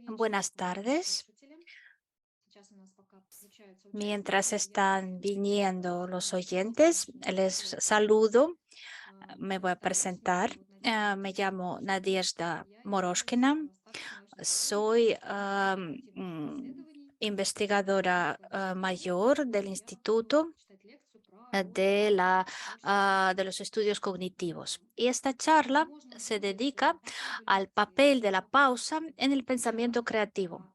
Buenas tardes. Mientras están viniendo los oyentes, les saludo. Me voy a presentar. Me llamo Nadezhda Moroshkina. Soy investigadora mayor del Instituto de los estudios cognitivos. Y esta charla se dedica al papel de la pausa en el pensamiento creativo.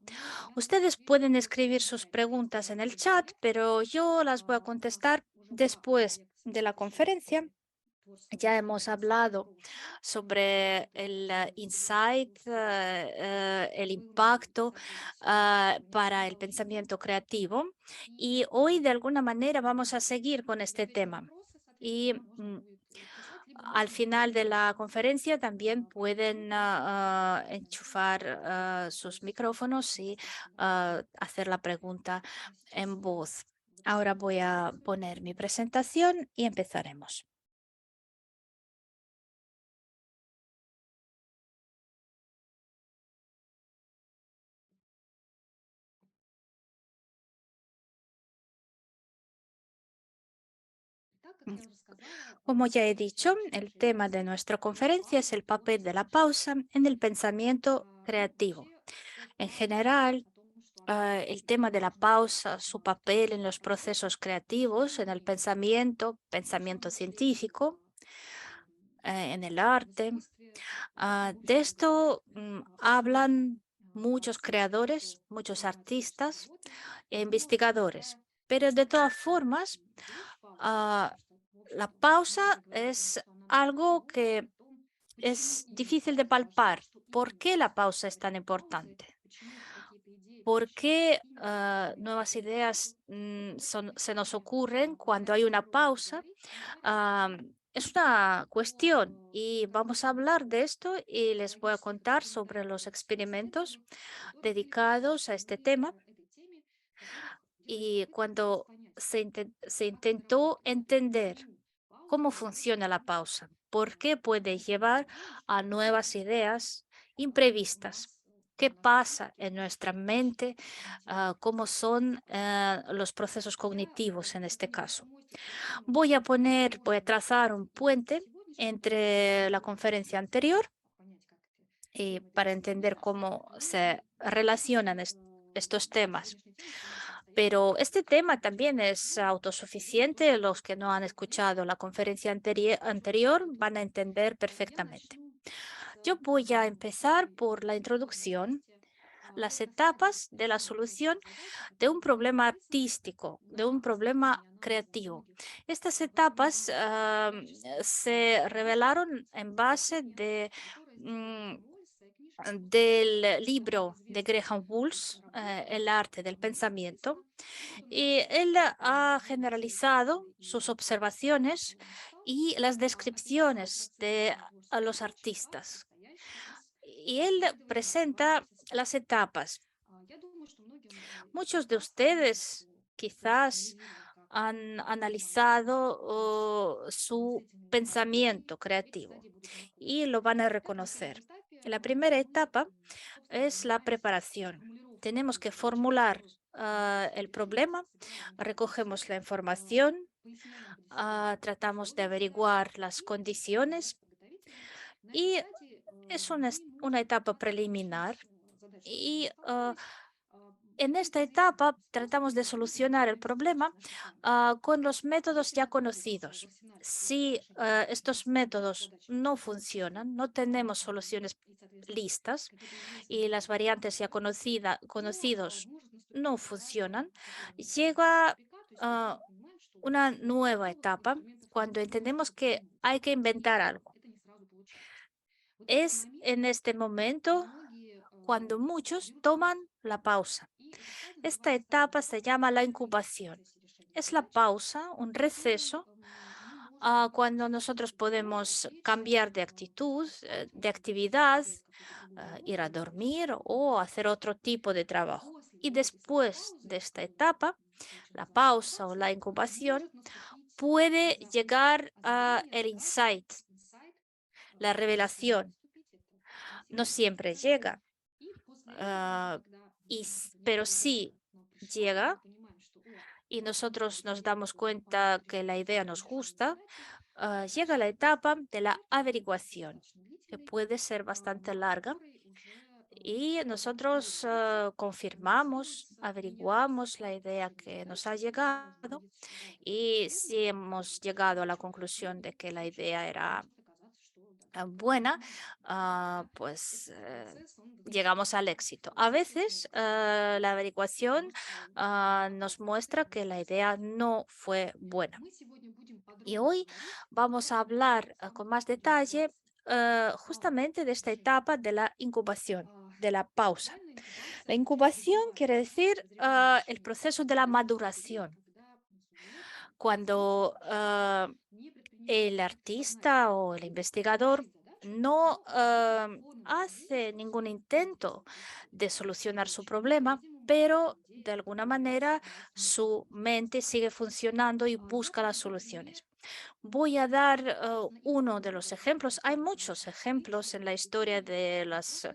Ustedes pueden escribir sus preguntas en el chat, pero yo las voy a contestar después de la conferencia. Ya hemos hablado sobre el insight, el impacto para el pensamiento creativo y hoy de alguna manera vamos a seguir con este tema. Y al final de la conferencia también pueden enchufar sus micrófonos y hacer la pregunta en voz. Ahora voy a poner mi presentación y empezaremos. Mm, Como ya he dicho, el tema de nuestra conferencia es el papel de la pausa en el pensamiento creativo. En general, el tema de la pausa, su papel en los procesos creativos, en el pensamiento científico, en el arte. De esto hablan muchos creadores, muchos artistas e investigadores. Pero de todas formas, ah, la pausa es algo que es difícil de palpar. ¿Por qué la pausa es tan importante? ¿Por qué nuevas ideas se nos ocurren cuando hay una pausa? Es una cuestión y vamos a hablar de esto y les voy a contar sobre los experimentos dedicados a este tema y cuando se intentó entender cómo funciona la pausa, por qué puede llevar a nuevas ideas imprevistas. ¿Qué pasa en nuestra mente? ¿Cómo son los procesos cognitivos en este caso? Voy a trazar un puente entre la conferencia anterior y para entender cómo se relacionan estos temas. Pero este tema también es autosuficiente. Los que no han escuchado la conferencia anterior van a entender perfectamente. Yo voy a empezar por la introducción, las etapas de la solución de un problema artístico, de un problema creativo. Estas etapas se revelaron en base mm, del libro de Graham Wools, El arte del pensamiento, y él ha generalizado sus observaciones y las descripciones de a los artistas. Y él presenta las etapas. Muchos de ustedes quizás han analizado su pensamiento creativo y lo van a reconocer. La primera etapa es la preparación. Tenemos que formular el problema, recogemos la información, tratamos de averiguar las condiciones y es una etapa preliminar y en esta etapa tratamos de solucionar el problema con los métodos ya conocidos. Si estos métodos no funcionan, no tenemos soluciones listas y las variantes ya conocidos no funcionan, llega ah, una nueva etapa cuando entendemos que hay que inventar algo. Es en este momento cuando muchos toman la pausa. Esta etapa se llama la incubación. Es la pausa, un receso, cuando nosotros podemos cambiar de actitud, de actividad, ir a dormir o hacer otro tipo de trabajo. Y después de esta etapa, la pausa o la incubación, puede llegar a el insight, la revelación. No siempre llega. ah, pero sí llega y nosotros nos damos cuenta que la idea nos gusta, llega la etapa de la averiguación, que puede ser bastante larga. Y nosotros confirmamos, averiguamos la idea que nos ha llegado y si hemos llegado a la conclusión de que la idea era buena, pues llegamos al éxito. A veces la averiguación nos muestra que la idea no fue buena. Y hoy vamos a hablar con más detalle justamente de esta etapa de la incubación, de la pausa. La incubación quiere decir el proceso de la maduración, cuando el artista o el investigador no hace ningún intento de solucionar su problema, pero de alguna manera su mente sigue funcionando y busca las soluciones. Voy a dar uno de los ejemplos. Hay muchos ejemplos en la historia de las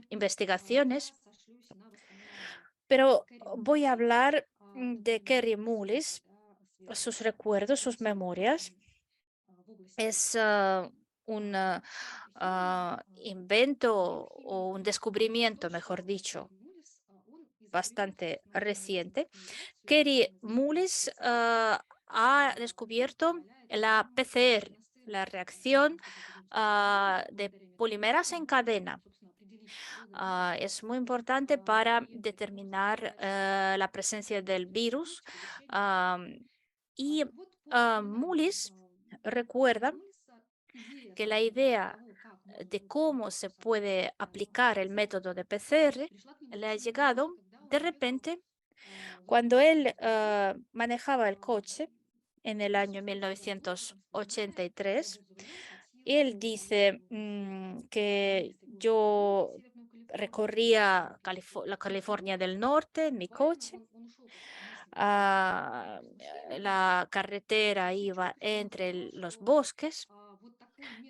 investigaciones, pero voy a hablar de Kerry Mullis, sus recuerdos, sus memorias. Es un invento o un descubrimiento, mejor dicho, bastante reciente. Kerry Mullis ha descubierto la PCR, la reacción de polimerasa en cadena. Es muy importante para determinar la presencia del virus. am, y Mullis recuerda que la idea de cómo se puede aplicar el método de PCR le ha llegado de repente cuando él manejaba el coche en el año 1983. Él dice que yo recorría la California del Norte en mi coche. La carretera iba entre los bosques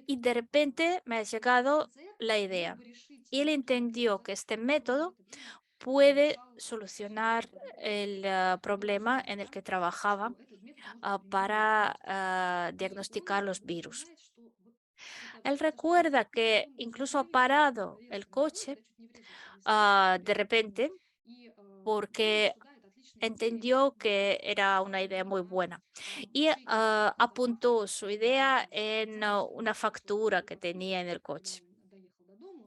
y de repente me ha llegado la idea. Y él entendió que este método puede solucionar el problema en el que trabajaba para diagnosticar los virus. Él recuerda que incluso ha parado el coche de repente porque entendió que era una idea muy buena y apuntó su idea en una factura que tenía en el coche,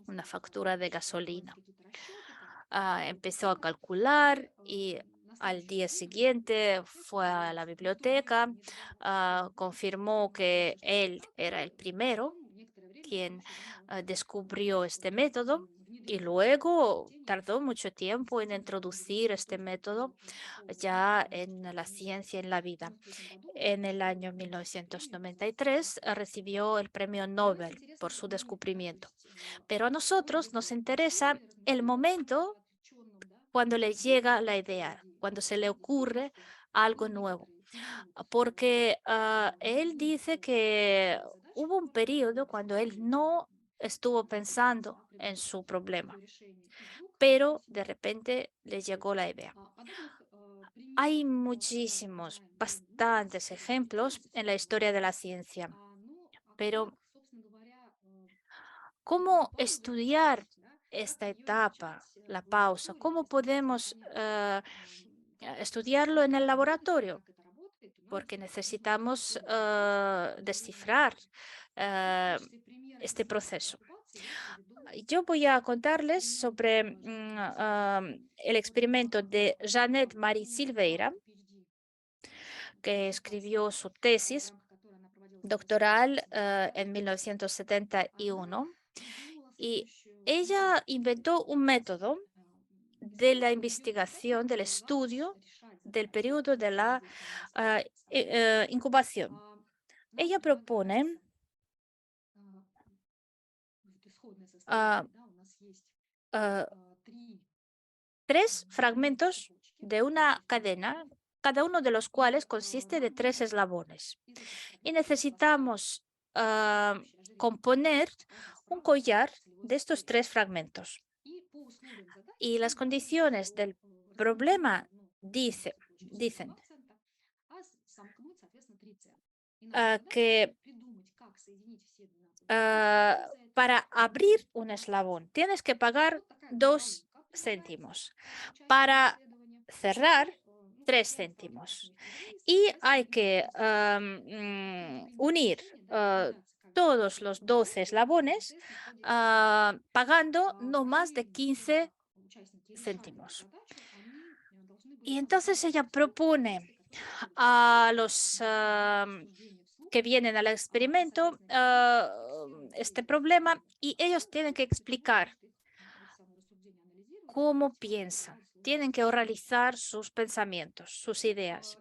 una factura de gasolina. Empezó a calcular y al día siguiente fue a la biblioteca, confirmó que él era el primero quien descubrió este método y luego tardó mucho tiempo en introducir este método ya en la ciencia, en la vida. En el año 1993 recibió el premio Nobel por su descubrimiento. Pero a nosotros nos interesa el momento cuando le llega la idea, cuando se le ocurre algo nuevo, porque él dice que hubo un periodo cuando él no estuvo pensando en su problema, pero de repente le llegó la idea. Hay muchísimos, bastantes ejemplos en la historia de la ciencia, pero ¿cómo estudiar esta etapa, la pausa? ¿Cómo podemos estudiarlo en el laboratorio? Porque necesitamos descifrar eh, este proceso. Yo voy a contarles sobre el experimento de Janet Marie Silveira, que escribió su tesis doctoral en 1971 y ella inventó un método de la investigación, del estudio del periodo de la incubación. Ella propone ah, ah, tres fragmentos de una cadena, cada uno de los cuales consiste de tres eslabones. Y necesitamos componer un collar de estos 3 fragmentos. Y las condiciones del problema dicen que para abrir un eslabón tienes que pagar 2 céntimos. Para cerrar, 3 céntimos. Y hay que unir todos los 12 eslabones pagando no más de 15 céntimos. Y entonces ella propone a los que vienen al experimento este problema y ellos tienen que explicar cómo piensan. Tienen que oralizar sus pensamientos, sus ideas.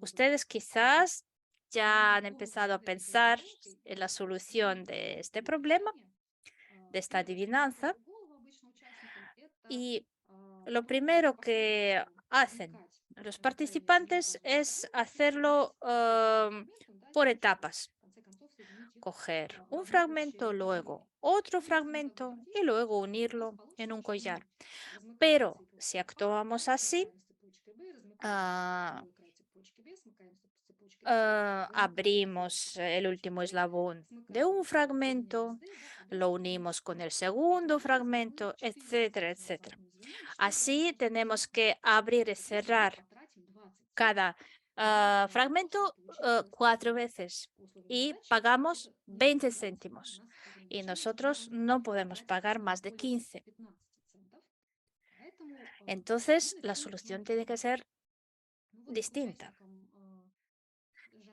Ustedes quizás ya han empezado a pensar en la solución de este problema, de esta adivinanza, y lo primero que hacen los participantes es hacerlo por etapas. Coger un fragmento, luego otro fragmento y luego unirlo en un collar. Pero si actuamos así, ah, abrimos el último eslabón de un fragmento, lo unimos con el segundo fragmento, etcétera, etcétera. Así tenemos que abrir y cerrar cada fragmento 4 veces y pagamos 20 céntimos. Y nosotros no podemos pagar más de 15. Entonces, la solución tiene que ser distinta.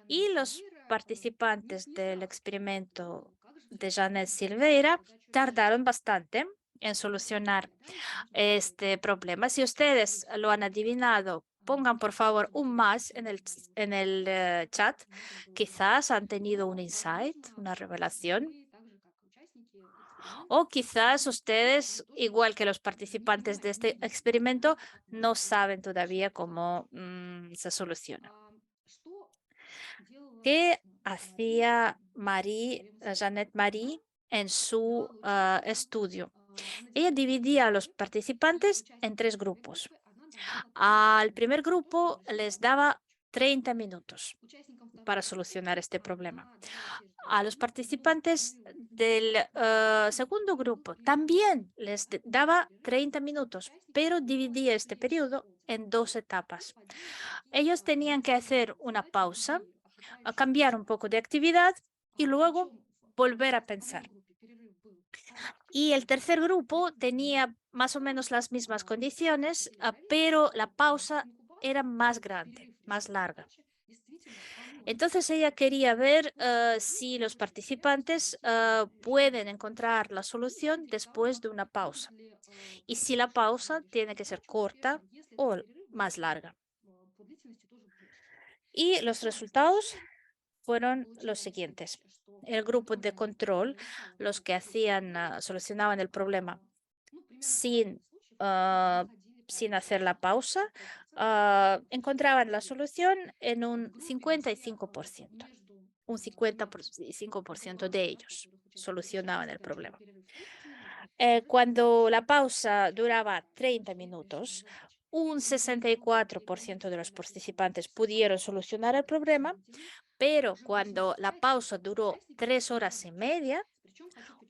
Y los participantes del experimento de Janet Silveira tardaron bastante en solucionar este problema. Si ustedes lo han adivinado, pongan por favor un más en el chat. Quizás han tenido un insight, una revelación. O quizás ustedes, igual que los participantes de este experimento, no saben todavía cómo se soluciona. ¿Qué hacía Janet Marie en su estudio? Ella dividía a los participantes en 3 grupos. Al primer grupo les daba 30 minutos para solucionar este problema. A los participantes del segundo grupo también les daba 30 minutos, pero dividía este periodo en 2 etapas. Ellos tenían que hacer una pausa, a cambiar un poco de actividad y luego volver a pensar. Y el tercer grupo tenía más o menos las mismas condiciones, pero la pausa era más grande, más larga. Entonces ella quería ver si los participantes pueden encontrar la solución después de una pausa y si la pausa tiene que ser corta o más larga. Y los resultados fueron los siguientes. El grupo de control, los que solucionaban el problema sin, ah, sin hacer la pausa, encontraban la solución en un 55%. Un 55% de ellos solucionaban el problema. Cuando la pausa duraba 30 minutos, un 64% de los participantes pudieron solucionar el problema, pero cuando la pausa duró 3 horas y media,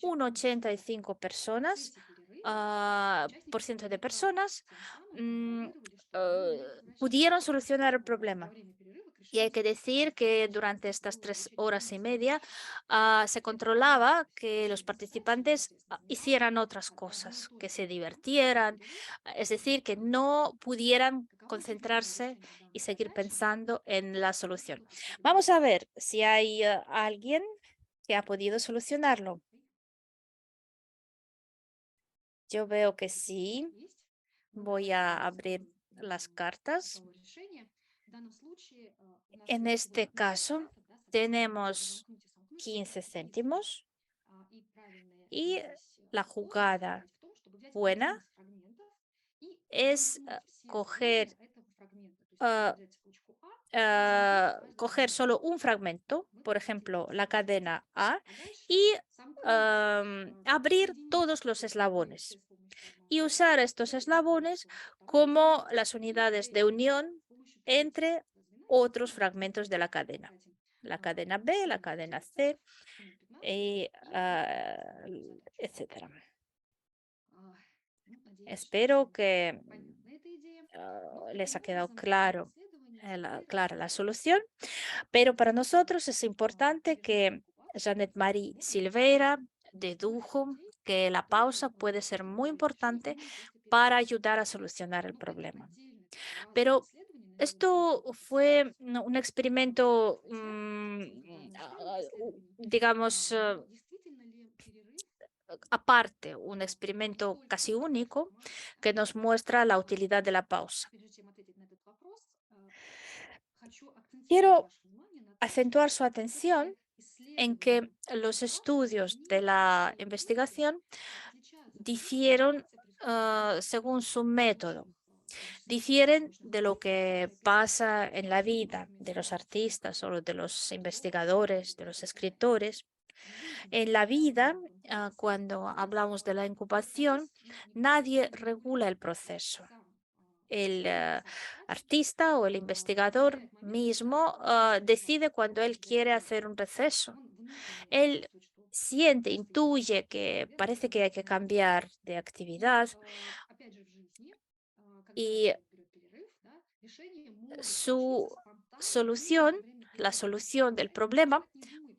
un 85% de personas pudieron solucionar el problema. Y hay que decir que durante estas 3 horas y media se controlaba que los participantes hicieran otras cosas, que se divirtieran, es decir, que no pudieran concentrarse y seguir pensando en la solución. Vamos a ver si hay alguien que ha podido solucionarlo. Yo veo que sí. Voy a abrir las cartas. En este caso, tenemos 15 céntimos y la jugada buena es coger solo un fragmento por ejemplo, la cadena A y abrir todos los eslabones y usar estos eslabones como las unidades de unión entre otros fragmentos de la cadena B, la cadena C, y, etcétera. Espero que les ha quedado clara la solución, pero para nosotros es importante que Janet Marie Silveira dedujo que la pausa puede ser muy importante para ayudar a solucionar el problema. Pero esto fue un experimento, digamos, aparte, un experimento casi único que nos muestra la utilidad de la pausa. Quiero acentuar su atención en que los estudios de la investigación difieren según su método, difieren de lo que pasa en la vida de los artistas o de los investigadores, de los escritores. En la vida, cuando hablamos de la incubación, nadie regula el proceso. El artista o el investigador mismo decide cuando él quiere hacer un receso. Él siente, intuye que parece que hay que cambiar de actividad y su solución, la solución del problema,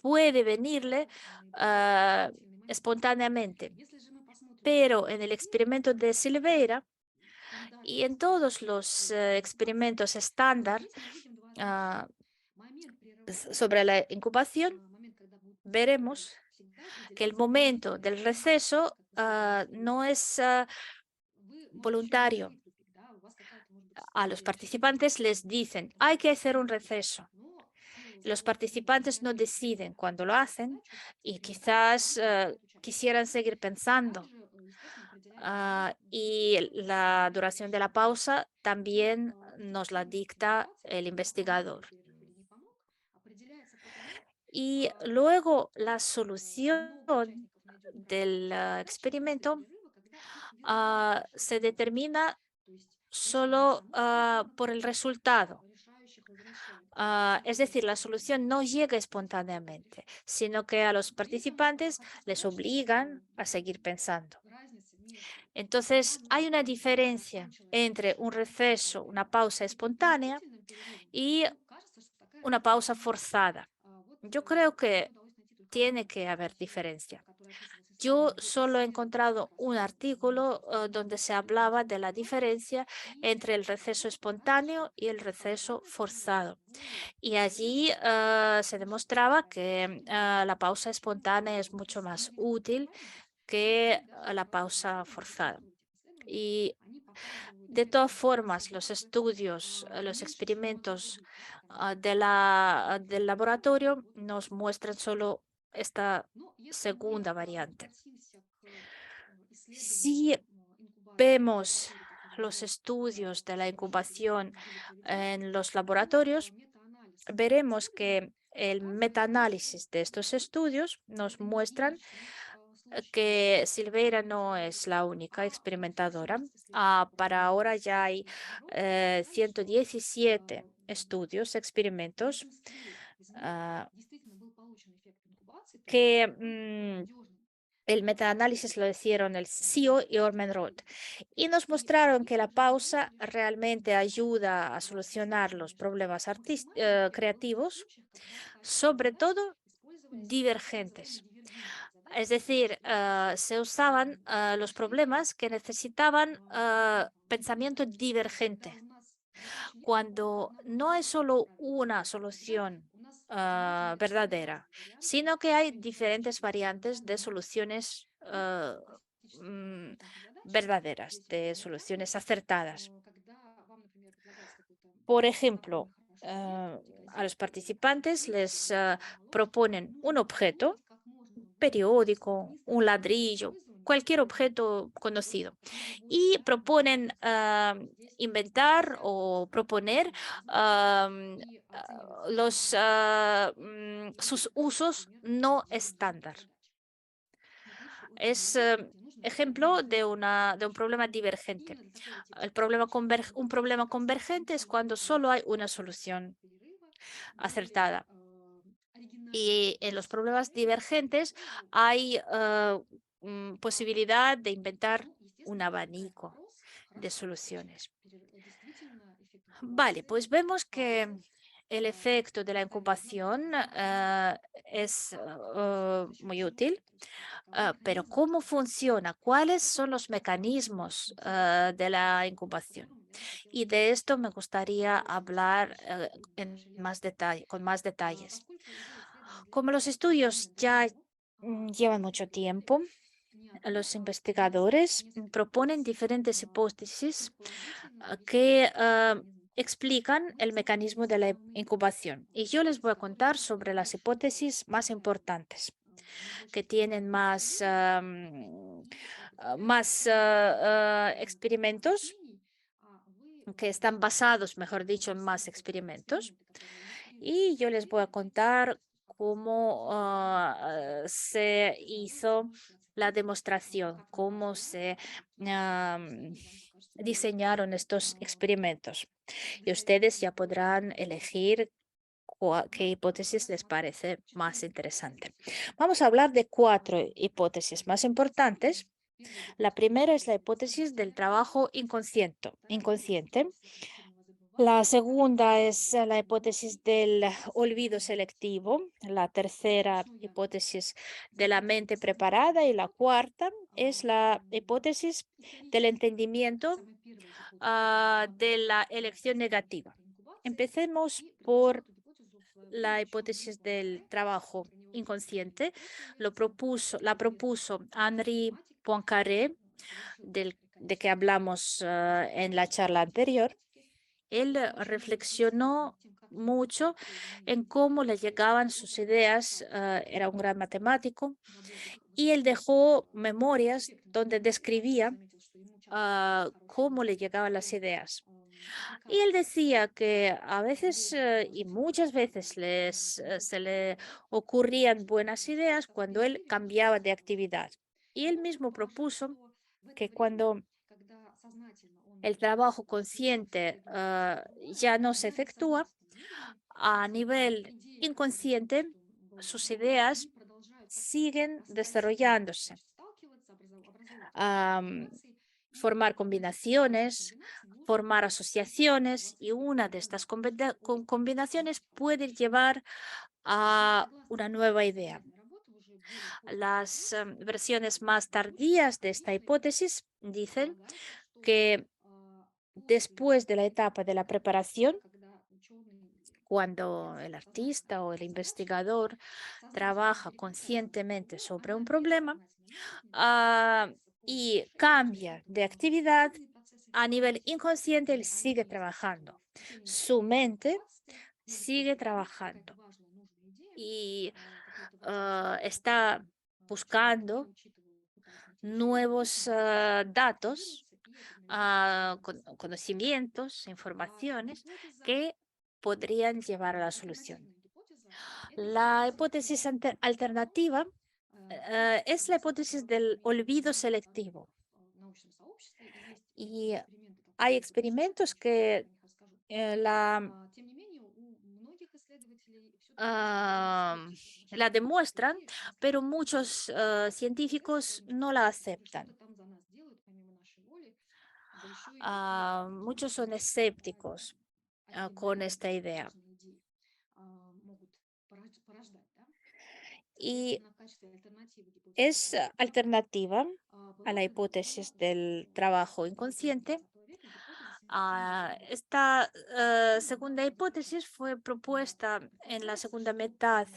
puede venirle ah, espontáneamente. Pero en el experimento de Silveira y en todos los experimentos estándar ah, sobre la incubación, veremos que el momento del receso no es voluntario. A los participantes les dicen, hay que hacer un receso. Los participantes no deciden cuándo lo hacen y quizás quisieran seguir pensando. Y la duración de la pausa también nos la dicta el investigador. Y luego la solución del experimento se determina solo por el resultado. Es decir, la solución no llega espontáneamente, sino que a los participantes les obligan a seguir pensando. Entonces, hay una diferencia entre un receso, una pausa espontánea y una pausa forzada. Yo creo que tiene que haber diferencia. Yo solo he encontrado un artículo donde se hablaba de la diferencia entre el receso espontáneo y el receso forzado. Y allí se demostraba que la pausa espontánea es mucho más útil que la pausa forzada. Y de todas formas, los estudios, los experimentos del laboratorio nos muestran solo esta segunda variante. Si vemos los estudios de la incubación en los laboratorios, veremos que el metaanálisis de estos estudios nos muestran que Silveira no es la única experimentadora. Para ahora ya hay 117 estudios, experimentos que el metaanálisis lo hicieron el CEO y Ormenroth y nos mostraron que la pausa realmente ayuda a solucionar los problemas creativos, sobre todo divergentes. Es decir, se usaban los problemas que necesitaban pensamiento divergente, cuando no es solo una solución verdadera, sino que hay diferentes variantes de soluciones mm, verdaderas, de soluciones acertadas. Por ejemplo, a los participantes les proponen un objeto periódico, un ladrillo, cualquier objeto conocido y proponen inventar o proponer am, sus usos no estándar. Es ejemplo de un problema divergente. Un problema convergente es cuando solo hay una solución acertada. Y en los problemas divergentes hay posibilidad de inventar un abanico de soluciones. Vale, pues vemos que el efecto de la incubación es muy útil, pero ¿cómo funciona? ¿Cuáles son los mecanismos de la incubación? Y de esto me gustaría hablar con más detalles. Como los estudios ya llevan mucho tiempo, los investigadores proponen diferentes hipótesis que explican el mecanismo de la incubación. Y yo les voy a contar sobre las hipótesis más importantes, que tienen más experimentos, que están basados, mejor dicho, en más experimentos. Y yo les voy a contar cómo se hizo la demostración, cómo se diseñaron estos experimentos. Y ustedes ya podrán elegir qué hipótesis les parece más interesante. Vamos a hablar de 4 hipótesis más importantes. La primera es la hipótesis del trabajo inconsciente. La segunda es la hipótesis del olvido selectivo, la tercera hipótesis de la mente preparada y la cuarta es la hipótesis del entendimiento de la elección negativa. Empecemos por la hipótesis del trabajo inconsciente. La propuso Henri Poincaré, de que hablamos en la charla anterior. Él reflexionó mucho en cómo le llegaban sus ideas. Era un gran matemático y él dejó memorias donde describía cómo le llegaban las ideas. Y él decía que a veces y muchas veces se le ocurrían buenas ideas cuando él cambiaba de actividad. Y él mismo propuso que cuando el trabajo consciente ya no se efectúa, a nivel inconsciente, sus ideas siguen desarrollándose. Am, Formar combinaciones, formar asociaciones y una de estas combinaciones puede llevar a una nueva idea. Las versiones más tardías de esta hipótesis dicen que después de la etapa de la preparación, cuando el artista o el investigador trabaja conscientemente sobre un problema ah, y cambia de actividad, a nivel inconsciente él sigue trabajando. Su mente sigue trabajando y está buscando nuevos datos, conocimientos, informaciones que podrían llevar a la solución. La hipótesis alternativa es la hipótesis del olvido selectivo. Y hay experimentos que ah, la demuestran, pero muchos científicos no la aceptan. Muchos son escépticos con esta idea. Y es alternativa a la hipótesis del trabajo inconsciente. Esta segunda hipótesis fue propuesta en la segunda mitad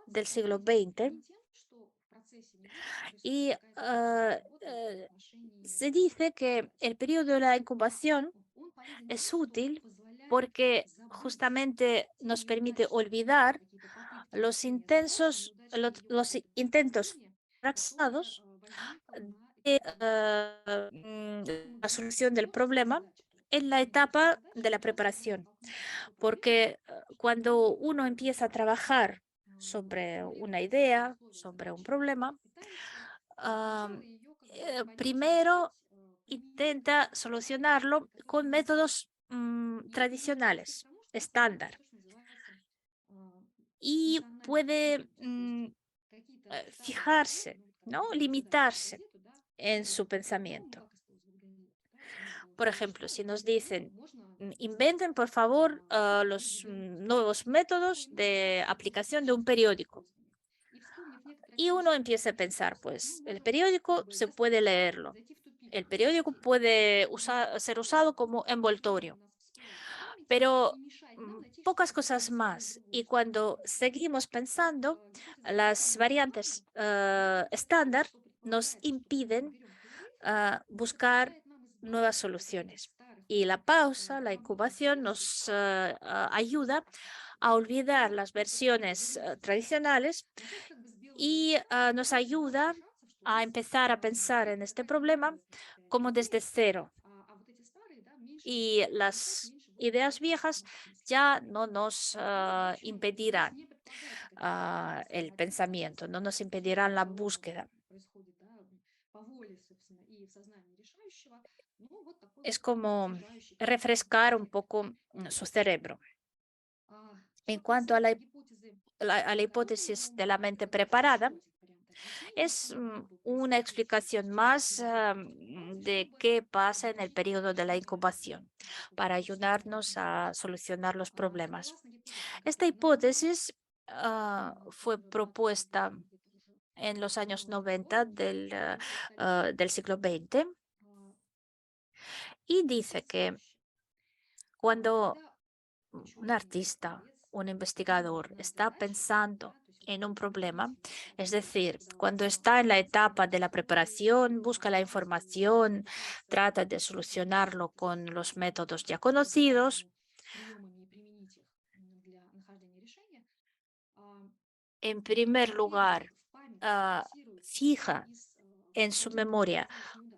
del siglo XX y se dice que el periodo de la incubación es útil porque justamente nos permite olvidar los intentos fracasados de la solución del problema en la etapa de la preparación, porque cuando uno empieza a trabajar sobre una idea, sobre un problema, am, primero intenta solucionarlo con métodos tradicionales, estándar, y puede fijarse, ¿no? Limitarse en su pensamiento. Por ejemplo, si nos dicen, inventen por favor los nuevos métodos de aplicación de un periódico. Y uno empieza a pensar, pues el periódico se puede leerlo. El periódico puede ser usado como envoltorio, pero pocas cosas más. Y cuando seguimos pensando, las variantes estándar nos impiden buscar nuevas soluciones. Y la pausa, la incubación, nos ayuda a olvidar las versiones tradicionales y nos ayuda a empezar a pensar en este problema como desde cero. Y las ideas viejas ya no nos impedirán el pensamiento, no nos impedirán la búsqueda. Es como refrescar un poco su cerebro. En cuanto a a la hipótesis de la mente preparada, es una explicación más de qué pasa en el periodo de la incubación para ayudarnos a solucionar los problemas. Esta hipótesis fue propuesta en los años 90 del siglo XX y dice que cuando un artista, un investigador está pensando en un problema, es decir, cuando está en la etapa de la preparación, busca la información, trata de solucionarlo con los métodos ya conocidos, en primer lugar, fija en su memoria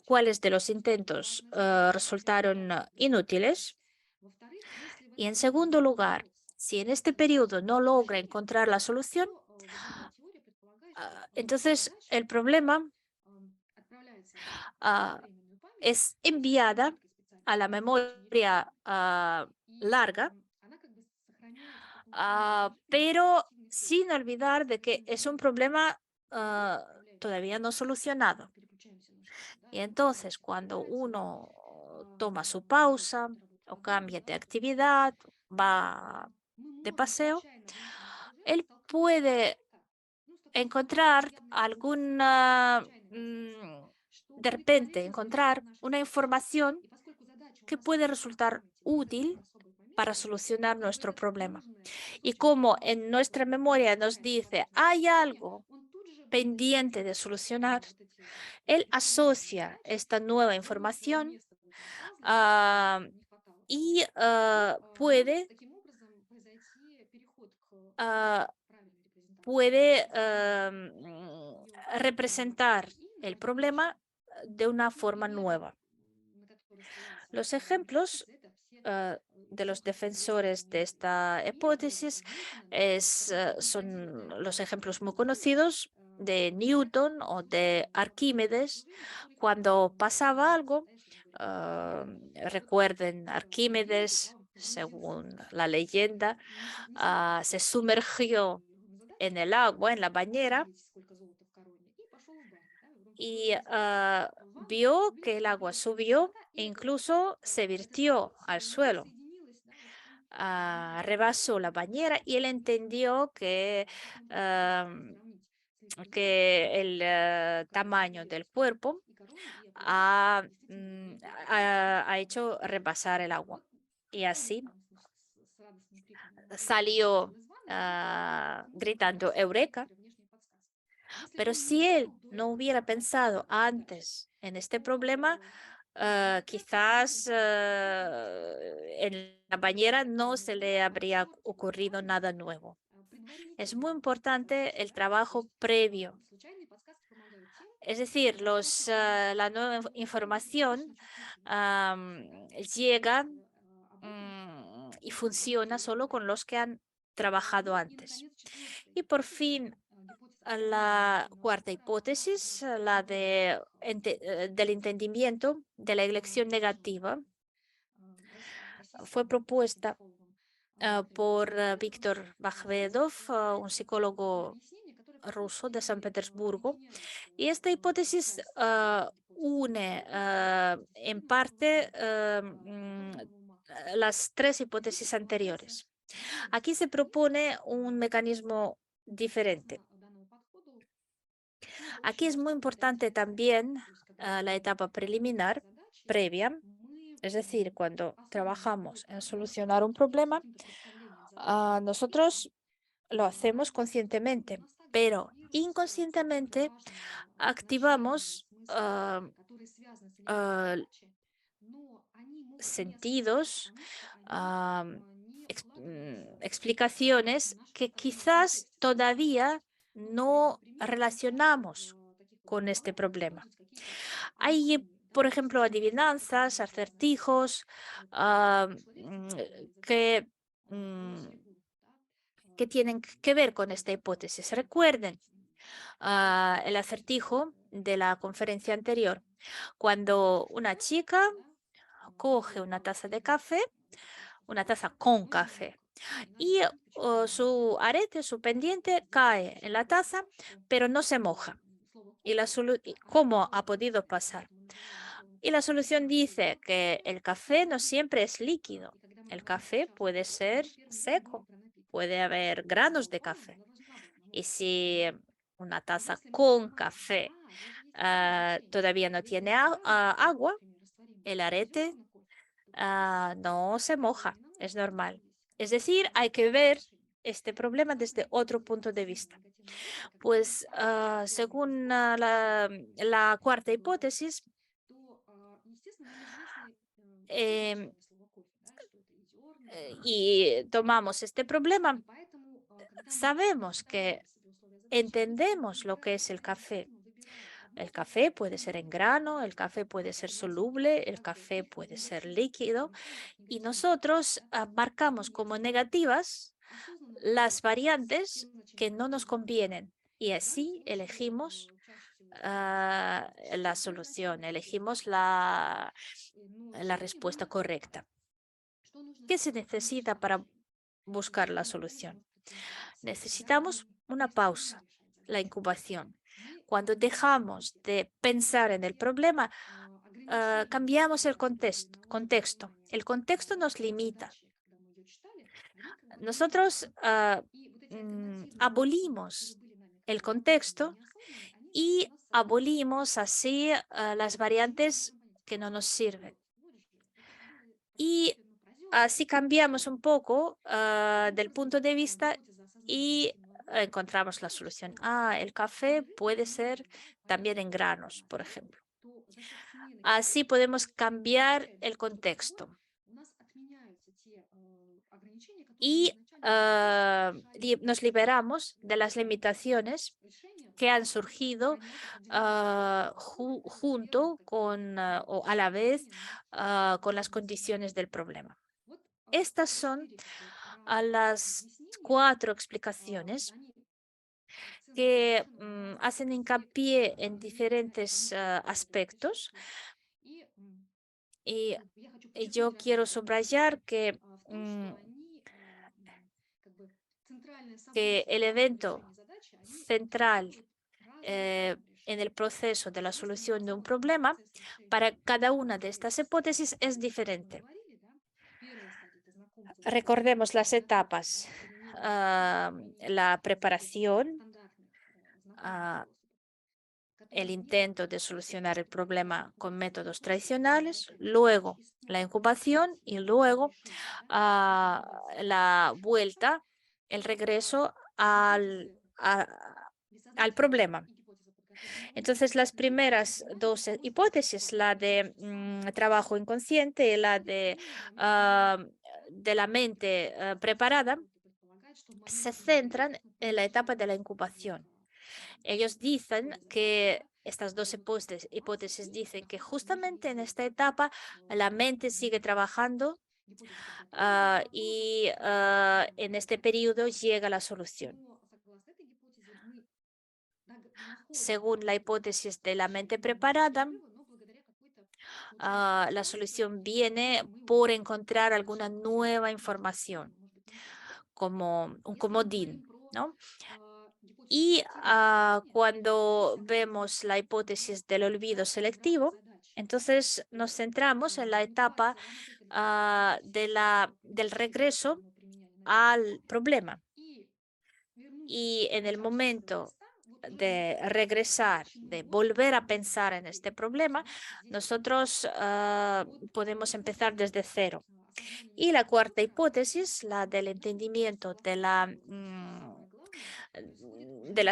cuáles de los intentos resultaron inútiles. Y en segundo lugar, si en este periodo no logra encontrar la solución, entonces el problema ah, es enviada a la memoria larga, pero sin olvidar de que es un problema todavía no solucionado. Y entonces cuando uno toma su pausa o cambia de actividad, va de paseo, él puede encontrar alguna, de repente encontrar una información que puede resultar útil para solucionar nuestro problema. Y como en nuestra memoria nos dice, hay algo pendiente de solucionar, él asocia esta nueva información ah, y ah, puede representar el problema de una forma nueva. Los ejemplos de los defensores de esta hipótesis son los ejemplos muy conocidos de Newton o de Arquímedes. Cuando pasaba algo, recuerden, Arquímedes, según la leyenda, se sumergió en el agua, en la bañera, y vio que el agua subió e incluso se virtió al suelo. Rebasó la bañera y él entendió que el tamaño del cuerpo ha, ha hecho rebasar el agua. Y así salió gritando Eureka. Pero si él no hubiera pensado antes en este problema, quizás en la bañera no se le habría ocurrido nada nuevo. Es muy importante el trabajo previo Es decir, la nueva información llega y funciona solo con los que han trabajado antes. Y por fin, a la cuarta hipótesis, la del entendimiento de la elección negativa, fue propuesta por Víctor Bajvedov, un psicólogo ruso de San Petersburgo. Y esta hipótesis une en parte las tres hipótesis anteriores. Aquí se propone un mecanismo diferente. Aquí es muy importante también la etapa preliminar, previa, es decir, cuando trabajamos en solucionar un problema, nosotros lo hacemos conscientemente, pero inconscientemente activamos ah, sentidos, explicaciones que quizás todavía no relacionamos con este problema. Hay, por ejemplo, adivinanzas, acertijos que, mm, que tienen que ver con esta hipótesis. Recuerden el acertijo de la conferencia anterior, cuando una chica coge una taza de café, una taza con café, y su arete, su pendiente, cae en la taza, pero no se moja. ¿Cómo ha podido pasar? Y la solución dice que el café no siempre es líquido. El café puede ser seco, puede haber granos de café. Y si una taza con café todavía no tiene agua, el arete no se moja, es normal. Es decir, hay que ver este problema desde otro punto de vista. Pues según la cuarta hipótesis, em, y tomamos este problema, sabemos que entendemos lo que es el café. El café puede ser en grano, el café puede ser soluble, el café puede ser líquido y nosotros marcamos como negativas las variantes que no nos convienen y así elegimos la solución, elegimos la respuesta correcta. ¿Qué se necesita para buscar la solución? Necesitamos una pausa, la incubación. Cuando dejamos de pensar en el problema, cambiamos el contexto. El contexto nos limita. Nosotros abolimos el contexto y abolimos así las variantes que no nos sirven. Y así cambiamos un poco del punto de vista y encontramos la solución. El café puede ser también en granos, por ejemplo. Así podemos cambiar el contexto y nos liberamos de las limitaciones que han surgido junto con o a la vez con las condiciones del problema. Estas son las cuatro explicaciones que hacen hincapié en diferentes aspectos y yo quiero subrayar mm, que el evento central en el proceso de la solución de un problema para cada una de estas hipótesis es diferente. Recordemos las etapas. La preparación, el intento de solucionar el problema con métodos tradicionales, luego la incubación y luego la vuelta, el regreso al problema. Entonces, las primeras dos hipótesis, la de trabajo inconsciente y la de la mente preparada, se centran en la etapa de la incubación. Ellos dicen que estas dos hipótesis dicen que justamente en esta etapa la mente sigue trabajando y en este periodo llega la solución. Según la hipótesis de la mente preparada, la solución viene por encontrar alguna nueva información, como un comodín, ¿no? Y cuando vemos la hipótesis del olvido selectivo, entonces nos centramos en la etapa del regreso al problema. Y en el momento de regresar, de volver a pensar en este problema, nosotros podemos empezar desde cero. Y la cuarta hipótesis, la del entendimiento de la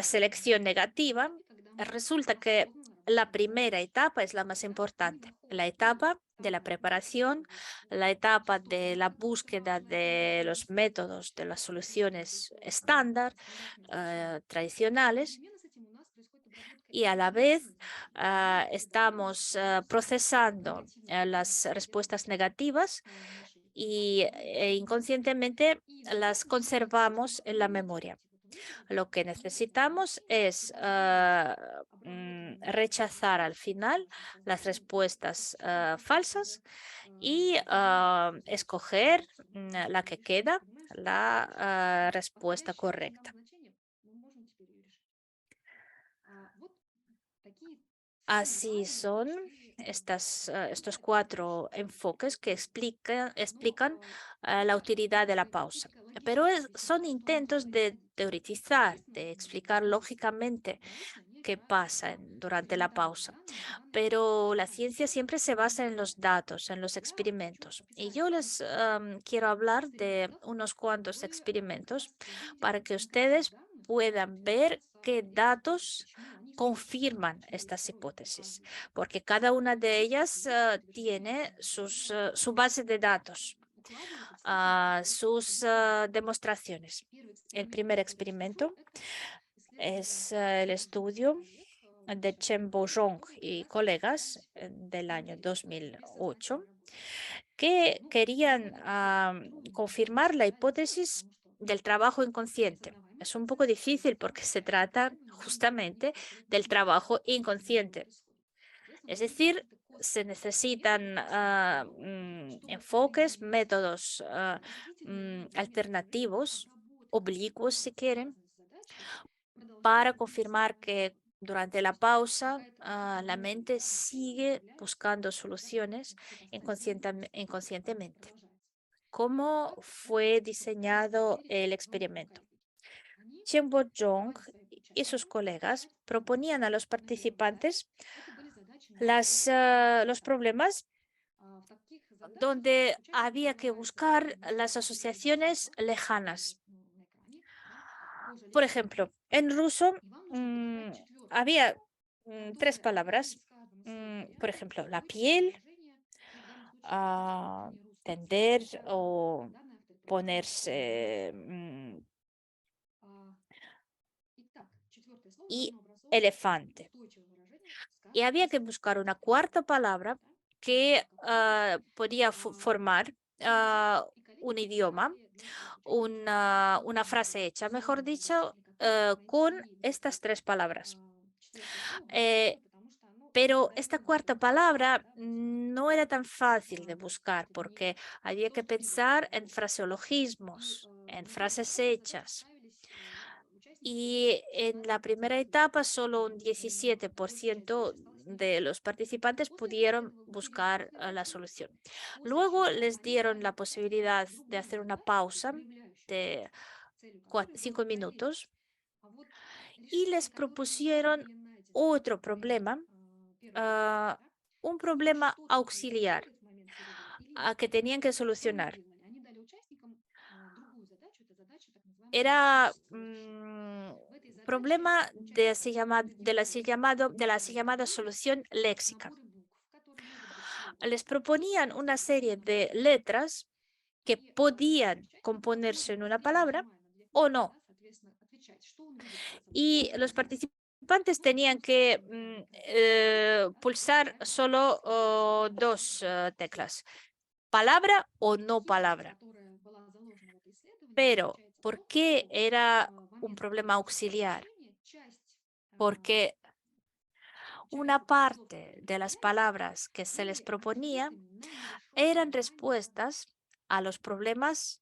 selección negativa, resulta que la primera etapa es la más importante, la etapa de la preparación, la etapa de la búsqueda de los métodos, de las soluciones estándar, tradicionales, y a la vez estamos procesando las respuestas negativas e inconscientemente las conservamos en la memoria. Lo que necesitamos es rechazar al final las respuestas falsas y escoger la que queda, la respuesta correcta. Así son estos cuatro enfoques que explican la utilidad de la pausa. Pero son intentos de teoretizar, de explicar lógicamente qué pasa durante la pausa. Pero la ciencia siempre se basa en los datos, en los experimentos. Y yo les quiero hablar de unos cuantos experimentos para que ustedes puedan ver qué datos confirman estas hipótesis, porque cada una de ellas tiene su base de datos, sus demostraciones. El primer experimento es el estudio de Chen Boozhong y colegas del año 2008 que querían confirmar la hipótesis del trabajo inconsciente. Es un poco difícil porque se trata justamente del trabajo inconsciente. Es decir, se necesitan enfoques, métodos alternativos, oblicuos si quieren, para confirmar que durante la pausa la mente sigue buscando soluciones inconscientemente. ¿Cómo fue diseñado el experimento? Chen Bo-jong y sus colegas proponían a los participantes los problemas donde había que buscar las asociaciones lejanas. Por ejemplo, en ruso había tres palabras. Por ejemplo, la piel, ah, tender o ponerse y elefante. Y había que buscar una cuarta palabra que podía formar un idioma, una frase hecha, mejor dicho, con estas tres palabras. Eh, pero esta cuarta palabra no era tan fácil de buscar porque había que pensar en fraseologismos, en frases hechas. Y en la primera etapa, solo un 17% de los participantes pudieron buscar la solución. Luego les dieron la posibilidad de hacer una pausa de 5 minutos y les propusieron otro problema, ah, un problema auxiliar que tenían que solucionar. Era problema de la así llamada solución léxica. Les proponían una serie de letras que podían componerse en una palabra o no. Y los participantes tenían que pulsar solo dos teclas, palabra o no palabra. Pero, ¿por qué era un problema auxiliar? Porque una parte de las palabras que se les proponía eran respuestas a los problemas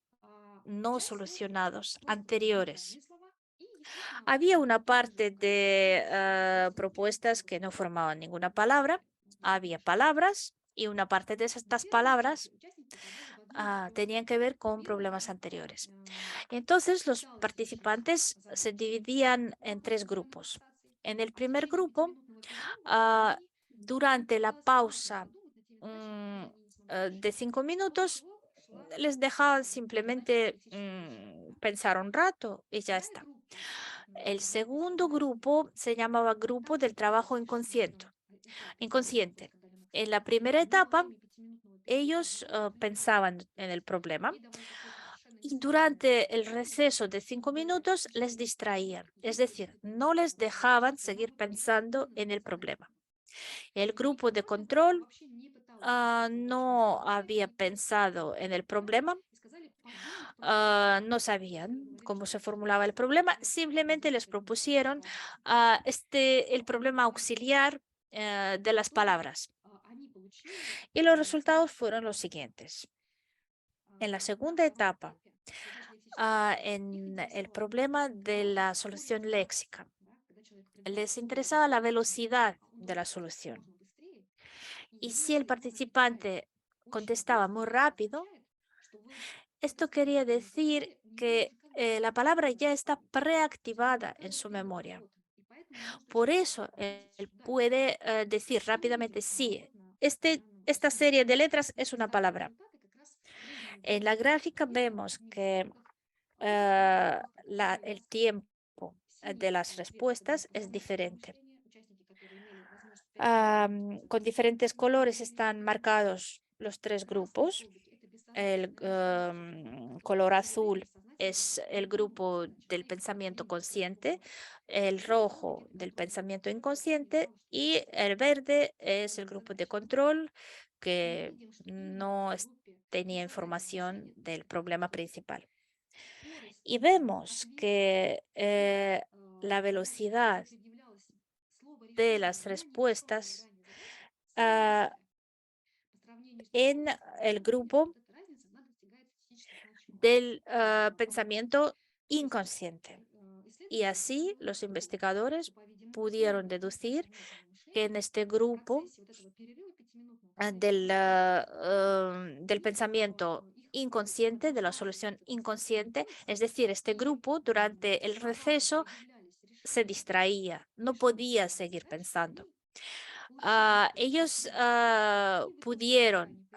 no solucionados anteriores. Había una parte de propuestas que no formaban ninguna palabra, había palabras y una parte de estas palabras tenían que ver con problemas anteriores. Entonces, los participantes se dividían en tres grupos. En el primer grupo, durante la pausa de 5 minutos, les dejaban simplemente pensar un rato y ya está. El segundo grupo se llamaba grupo del trabajo inconsciente. En la primera etapa, ellos pensaban en el problema y durante el receso de 5 minutos les distraían, es decir, no les dejaban seguir pensando en el problema. El grupo de control no había pensado en el problema, no sabían cómo se formulaba el problema, simplemente les propusieron el problema auxiliar de las palabras. Y los resultados fueron los siguientes. En la segunda etapa, en el problema de la solución léxica, les interesaba la velocidad de la solución. Y si el participante contestaba muy rápido, esto quería decir que la palabra ya está preactivada en su memoria. Por eso él puede decir rápidamente, sí, esta serie de letras es una palabra. En la gráfica vemos que el tiempo de las respuestas es diferente. Con diferentes colores están marcados los tres grupos. El color azul es el grupo del pensamiento consciente, el rojo del pensamiento inconsciente y el verde es el grupo de control que no tenía información del problema principal. Y vemos que la velocidad de las respuestas en el grupo del pensamiento inconsciente. Y así los investigadores pudieron deducir que en este grupo del pensamiento inconsciente, de la solución inconsciente, es decir, este grupo durante el receso se distraía, no podía seguir pensando. Ellos pudieron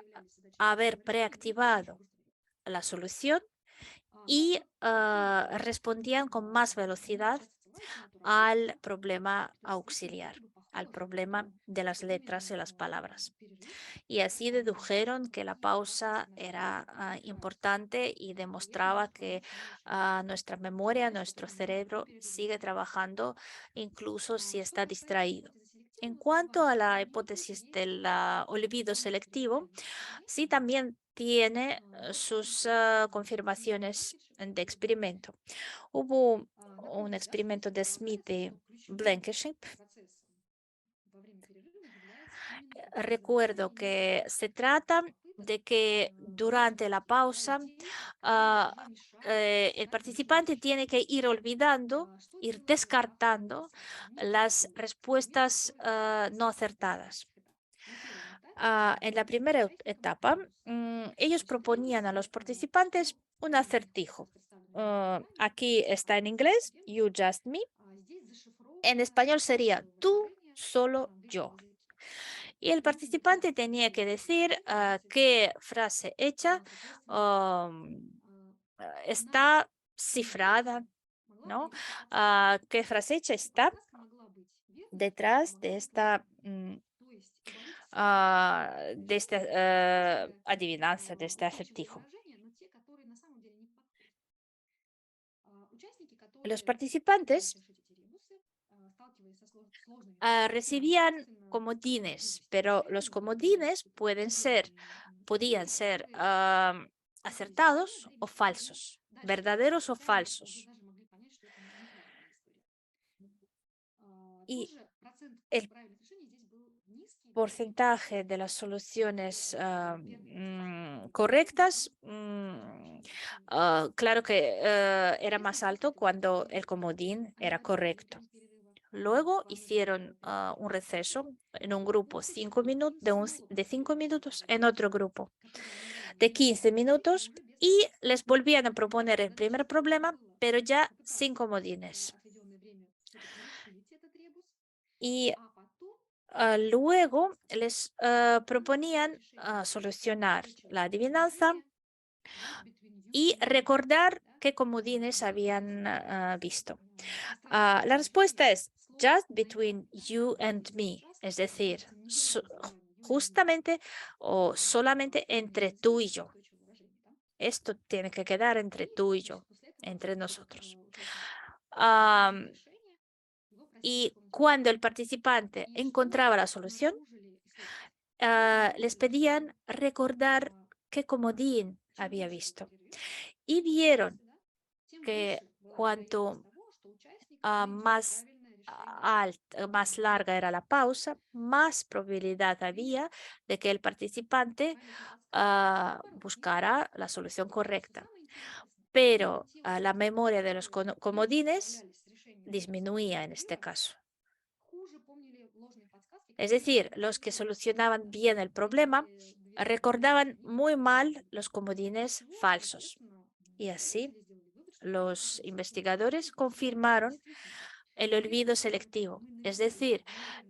haber preactivado la solución y respondían con más velocidad al problema auxiliar, al problema de las letras y las palabras. Y así dedujeron que la pausa era importante y demostraba que nuestra memoria, nuestro cerebro sigue trabajando incluso si está distraído. En cuanto a la hipótesis del olvido selectivo, sí también tiene sus confirmaciones de experimento. Hubo un experimento de Smith y Blankenship. Recuerdo que se trata de que durante la pausa el participante tiene que ir olvidando, ir descartando las respuestas no acertadas. En la primera etapa, ellos proponían a los participantes un acertijo. Aquí está en inglés, you, just me. En español sería tú, solo yo. Y el participante tenía que decir qué frase hecha está cifrada, ¿no? ¿Qué frase hecha está detrás de esta adivinanza, de este acertijo? Los participantes recibían comodines, pero los comodines podían ser acertados o falsos, verdaderos o falsos. Y el porcentaje de las soluciones correctas, claro que era más alto cuando el comodín era correcto. Luego hicieron un receso en un grupo 5 minutos, de 5 minutos, en otro grupo de 15 minutos y les volvían a proponer el primer problema, pero ya sin comodines. Y luego les proponían solucionar la adivinanza y recordar qué comodines habían visto. La respuesta es just between you and me, es decir, justamente o solamente entre tú y yo. Esto tiene que quedar entre tú y yo, entre nosotros. Y cuando el participante encontraba la solución, les pedían recordar qué comodín había visto. Y vieron que cuanto más más larga era la pausa, más probabilidad había de que el participante buscara la solución correcta. Pero la memoria de los comodines disminuía en este caso. Es decir, los que solucionaban bien el problema recordaban muy mal los comodines falsos. Y así, los investigadores confirmaron el olvido selectivo. Es decir,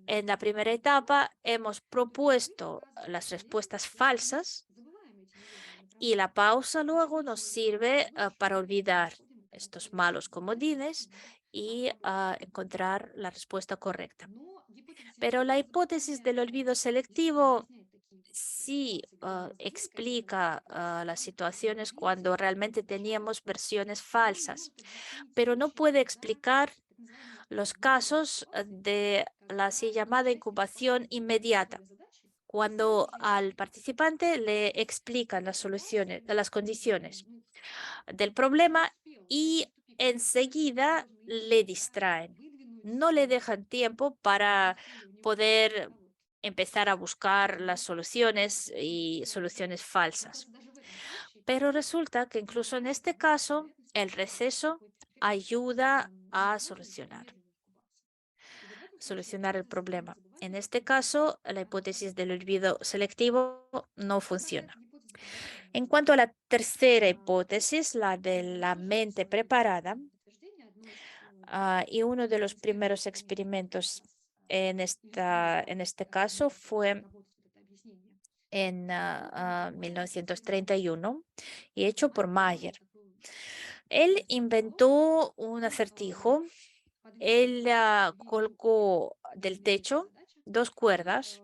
en la primera etapa hemos propuesto las respuestas falsas y la pausa luego nos sirve para olvidar estos malos comodines y encontrar la respuesta correcta. Pero la hipótesis del olvido selectivo sí explica las situaciones cuando realmente teníamos versiones falsas, pero no puede explicar los casos de la así llamada incubación inmediata, cuando al participante le explican las soluciones, las condiciones del problema y enseguida le distraen. No le dejan tiempo para poder empezar a buscar las soluciones y soluciones falsas. Pero resulta que incluso en este caso, el receso ayuda a solucionar el problema. En este caso, la hipótesis del olvido selectivo no funciona. En cuanto a la tercera hipótesis, la de la mente preparada, y uno de los primeros experimentos en este caso fue en 1931 y hecho por Mayer. Él inventó un acertijo. Él colgó del techo 2 cuerdas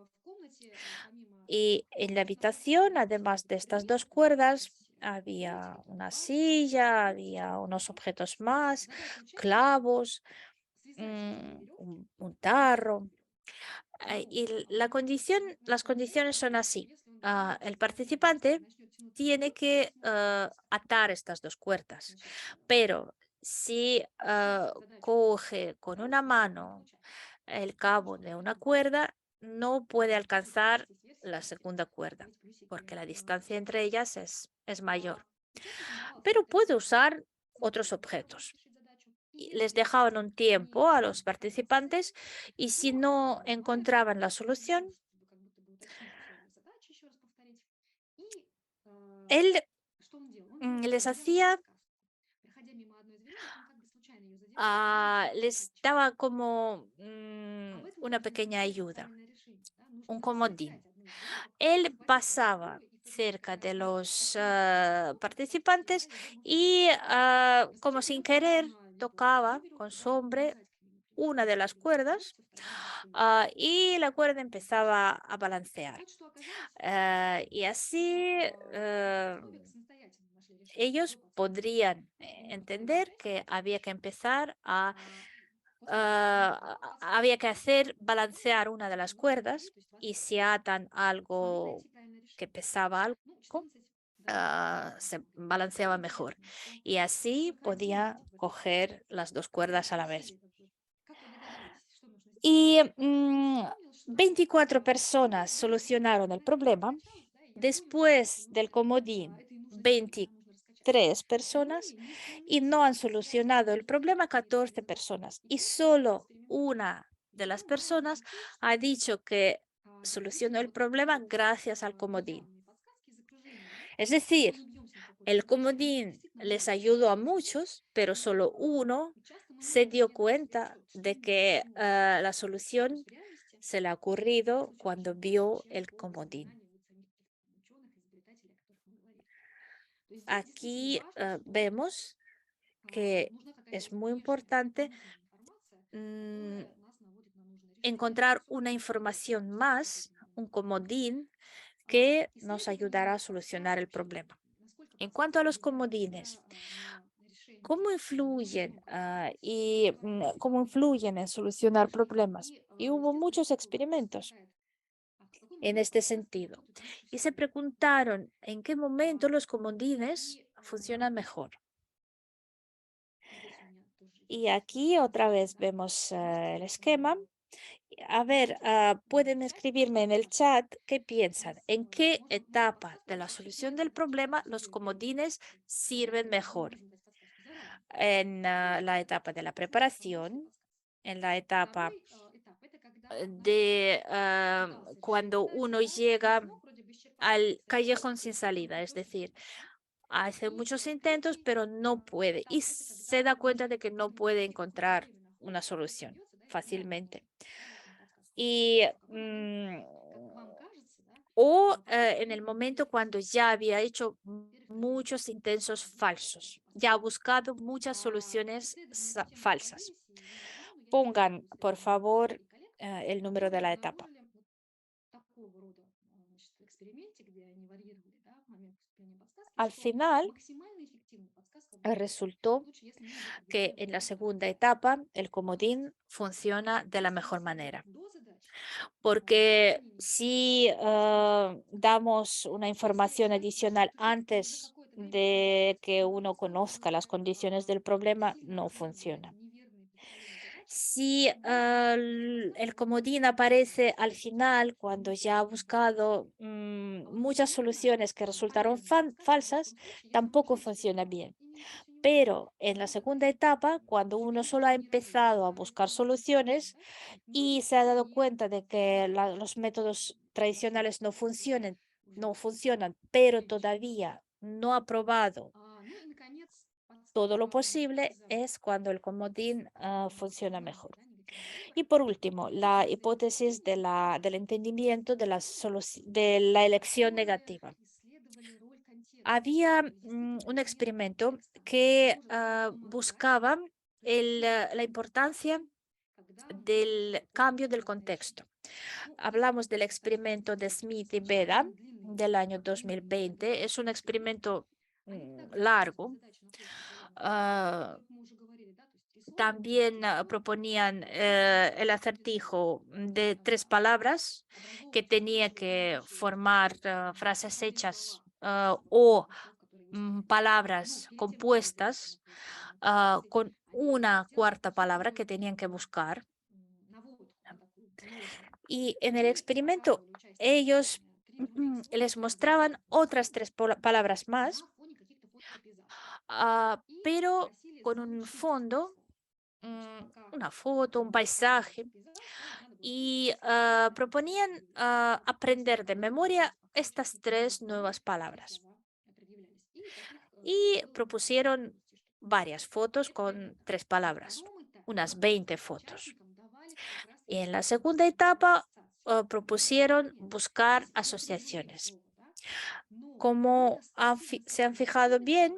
y en la habitación, además de estas 2 cuerdas, había una silla, había unos objetos más, clavos, un tarro. Y las condiciones son así. El participante tiene que atar estas 2 cuerdas, pero si coge con una mano el cabo de una cuerda, no puede alcanzar la segunda cuerda, porque la distancia entre ellas es mayor. Pero puede usar otros objetos. Y les dejaban un tiempo a los participantes y si no encontraban la solución, él les hacía, les daba como una pequeña ayuda, un comodín. Él pasaba cerca de los participantes y como sin querer tocaba con su hombre una de las cuerdas y la cuerda empezaba a balancear. Y así ellos podrían entender que había que empezar había que hacer balancear una de las cuerdas y si atan algo que pesaba algo, se balanceaba mejor. Y así podía coger las dos cuerdas a la vez. Y 24 personas solucionaron el problema. Después del comodín, 23 personas y no han solucionado el problema 14 personas. Y solo una de las personas ha dicho que solucionó el problema gracias al comodín. Es decir, el comodín les ayudó a muchos, pero solo uno se dio cuenta de que la solución se le ha ocurrido cuando vio el comodín. Aquí vemos que es muy importante mm, encontrar una información más, un comodín que nos ayudará a solucionar el problema. En cuanto a los comodines, ¿cómo influyen cómo influyen en solucionar problemas? Y hubo muchos experimentos en este sentido. Y se preguntaron en qué momento los comodines funcionan mejor. Y aquí otra vez vemos el esquema. A ver, pueden escribirme en el chat qué piensan, en qué etapa de la solución del problema los comodines sirven mejor. En la etapa de la preparación, en la etapa de cuando uno llega al callejón sin salida, es decir, hace muchos intentos, pero no puede y se da cuenta de que no puede encontrar una solución fácilmente. Y, o en el momento cuando ya había hecho muchos intentos falsos, ya ha buscado muchas soluciones falsas. Pongan, por favor, el número de la etapa. Al final, resultó que en la segunda etapa el comodín funciona de la mejor manera. Porque si damos una información adicional antes de que uno conozca las condiciones del problema, no funciona. Si el comodín aparece al final, cuando ya ha buscado muchas soluciones que resultaron falsas, tampoco funciona bien. Pero en la segunda etapa, cuando uno solo ha empezado a buscar soluciones y se ha dado cuenta de que los métodos tradicionales no funcionan, pero todavía no ha probado todo lo posible, es cuando el comodín funciona mejor. Y por último, la hipótesis del entendimiento de la elección negativa. Había un experimento que buscaba la importancia del cambio del contexto. Hablamos del experimento de Smith y Beda del año 2020. Es un experimento largo. Ah, También proponían el acertijo de 3 palabras que tenía que formar frases hechas o palabras compuestas con una cuarta palabra que tenían que buscar. Y en el experimento ellos les mostraban otras 3 palabras más, pero con un fondo, una foto, un paisaje, y proponían aprender de memoria estas 3 nuevas palabras. Y propusieron varias fotos con 3 palabras, unas 20 fotos. Y en la segunda etapa propusieron buscar asociaciones. Como se han fijado bien,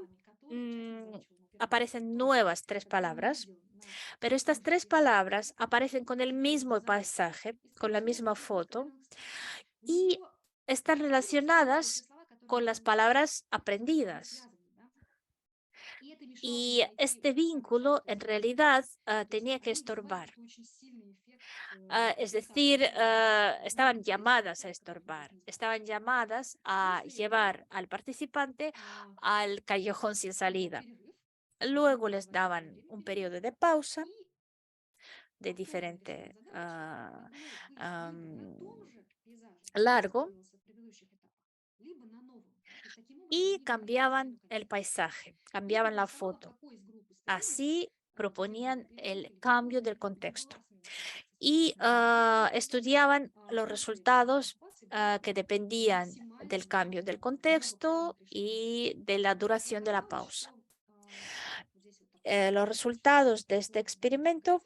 mm, aparecen nuevas 3 palabras, pero estas 3 palabras aparecen con el mismo paisaje, con la misma foto y están relacionadas con las palabras aprendidas. Y este vínculo en realidad tenía que estorbar. Es decir, estaban llamadas a estorbar, estaban llamadas a llevar al participante al callejón sin salida. Luego les daban un periodo de pausa de diferente largo y cambiaban el paisaje, cambiaban la foto. Así proponían el cambio del contexto y estudiaban los resultados que dependían del cambio del contexto y de la duración de la pausa. Los resultados de este experimento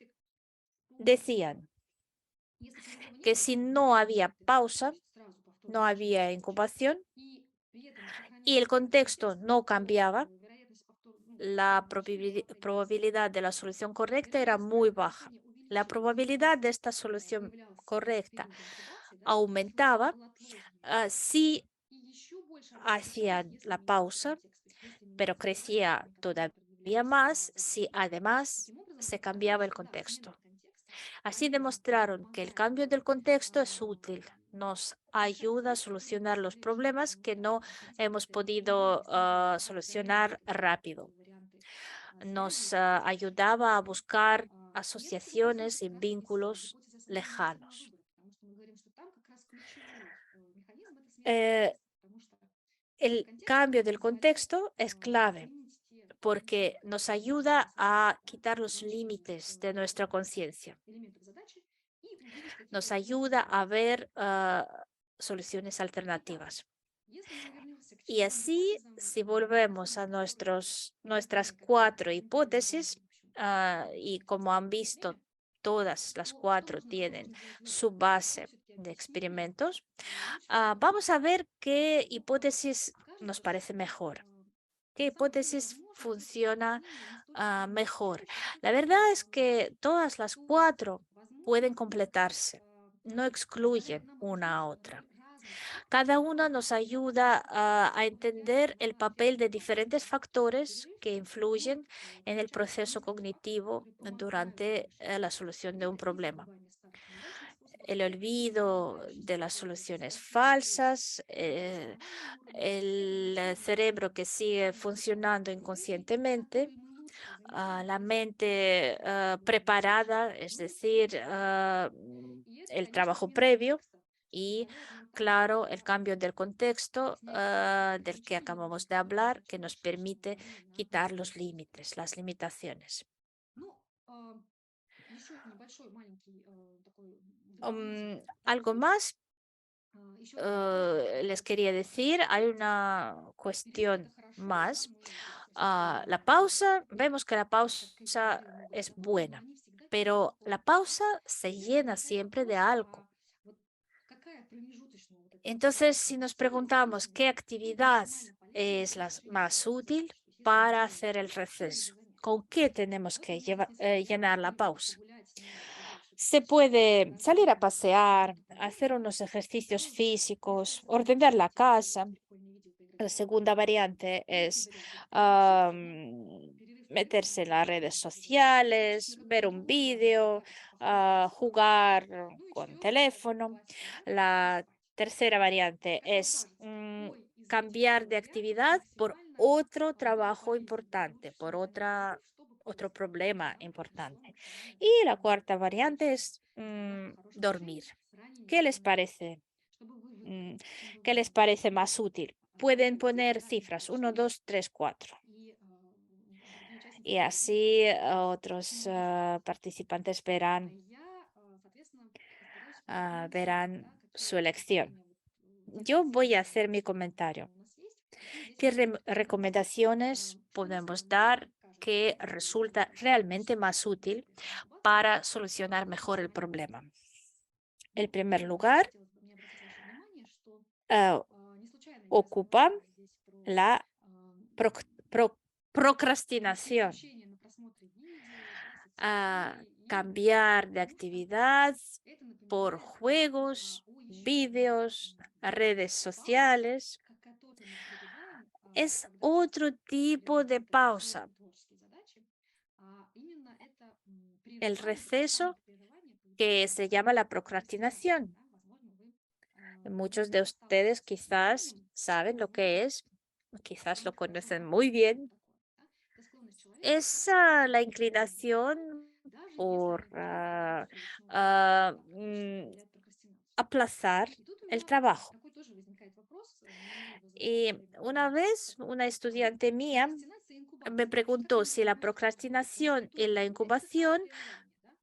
decían que si no había pausa, no había incubación y el contexto no cambiaba, la probabilidad de la solución correcta era muy baja. La probabilidad de esta solución correcta aumentaba si hacían la pausa, pero crecía todavía más si además se cambiaba el contexto. Así demostraron que el cambio del contexto es útil, nos ayuda a solucionar los problemas que no hemos podido solucionar rápido. Nos ayudaba a buscar asociaciones y vínculos lejanos. Eh, el cambio del contexto es clave porque nos ayuda a quitar los límites de nuestra conciencia. Nos ayuda a ver soluciones alternativas. Y así, si volvemos a nuestras cuatro hipótesis, y como han visto, todas las cuatro tienen su base de experimentos, vamos a ver qué hipótesis nos parece mejor, qué hipótesis funciona mejor. La verdad es que todas las cuatro pueden completarse, no excluyen una a otra. Cada una nos ayuda a entender el papel de diferentes factores que influyen en el proceso cognitivo durante la solución de un problema. El olvido de las soluciones falsas, el cerebro que sigue funcionando inconscientemente, la mente preparada, es decir, el trabajo previo y, claro, el cambio del contexto del que acabamos de hablar, que nos permite quitar los límites, las limitaciones. Algo más les quería decir, hay una cuestión más. La pausa, vemos que la pausa es buena, pero la pausa se llena siempre de algo. Entonces, si nos preguntamos qué actividad es la más útil para hacer el receso, ¿con qué tenemos que llenar la pausa? Se puede salir a pasear, hacer unos ejercicios físicos, ordenar la casa. La segunda variante es meterse en las redes sociales, ver un vídeo, jugar con teléfono. La tercera variante es cambiar de actividad por otro trabajo importante, por otro problema importante. Y la cuarta variante es dormir. ¿Qué les parece? Mm, ¿Qué les parece más útil? Pueden poner cifras 1, 2, 3, 4. Y así otros participantes verán su elección. Yo voy a hacer mi comentario. ¿Qué recomendaciones podemos dar que resulta realmente más útil para solucionar mejor el problema? En primer lugar, ah, ocupa la proc- pro- procrastinación, cambiar de actividad por juegos, vídeos, redes sociales. Es otro tipo de pausa. el receso que se llama la procrastinación. Muchos de ustedes quizás saben lo que es, quizás lo conocen muy bien. Es la inclinación por ah, mm, aplazar el trabajo. Y una vez una estudiante mía me preguntó si la procrastinación y la incubación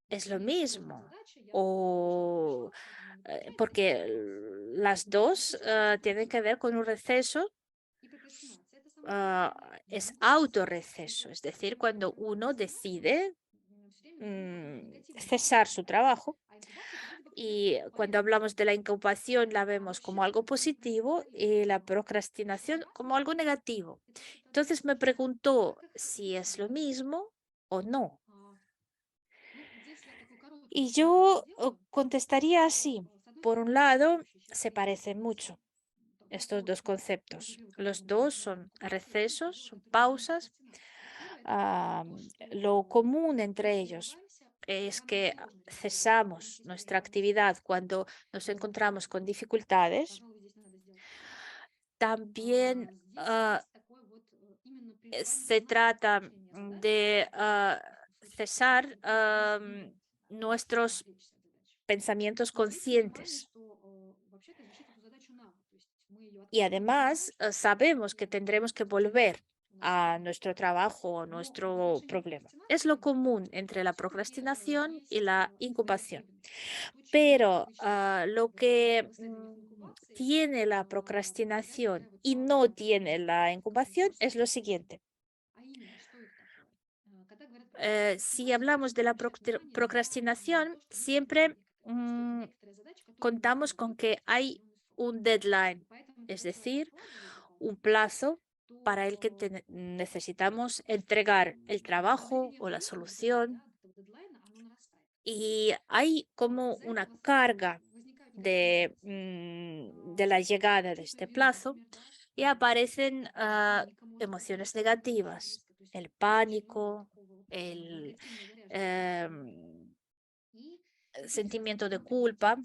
es lo mismo o porque las dos tienen que ver con un receso, es autorreceso, es decir, cuando uno decide cesar su trabajo. Y cuando hablamos de la incubación la vemos como algo positivo y la procrastinación como algo negativo. Entonces me preguntó si es lo mismo o no. Y yo contestaría así. Por un lado, se parecen mucho estos dos conceptos. Los dos son recesos, son pausas. Ah, lo común entre ellos es que cesamos nuestra actividad cuando nos encontramos con dificultades. También se trata de cesar nuestros pensamientos conscientes. Y además sabemos que tendremos que volver a nuestro trabajo o nuestro problema. Es lo común entre la procrastinación y la incubación. Pero lo que tiene la procrastinación y no tiene la incubación es lo siguiente. Si hablamos de la procrastinación, siempre contamos con que hay un deadline, es decir, un plazo para el que necesitamos entregar el trabajo o la solución. Y hay como una carga de la llegada de este plazo y aparecen emociones negativas, el pánico, el em, sentimiento de culpa.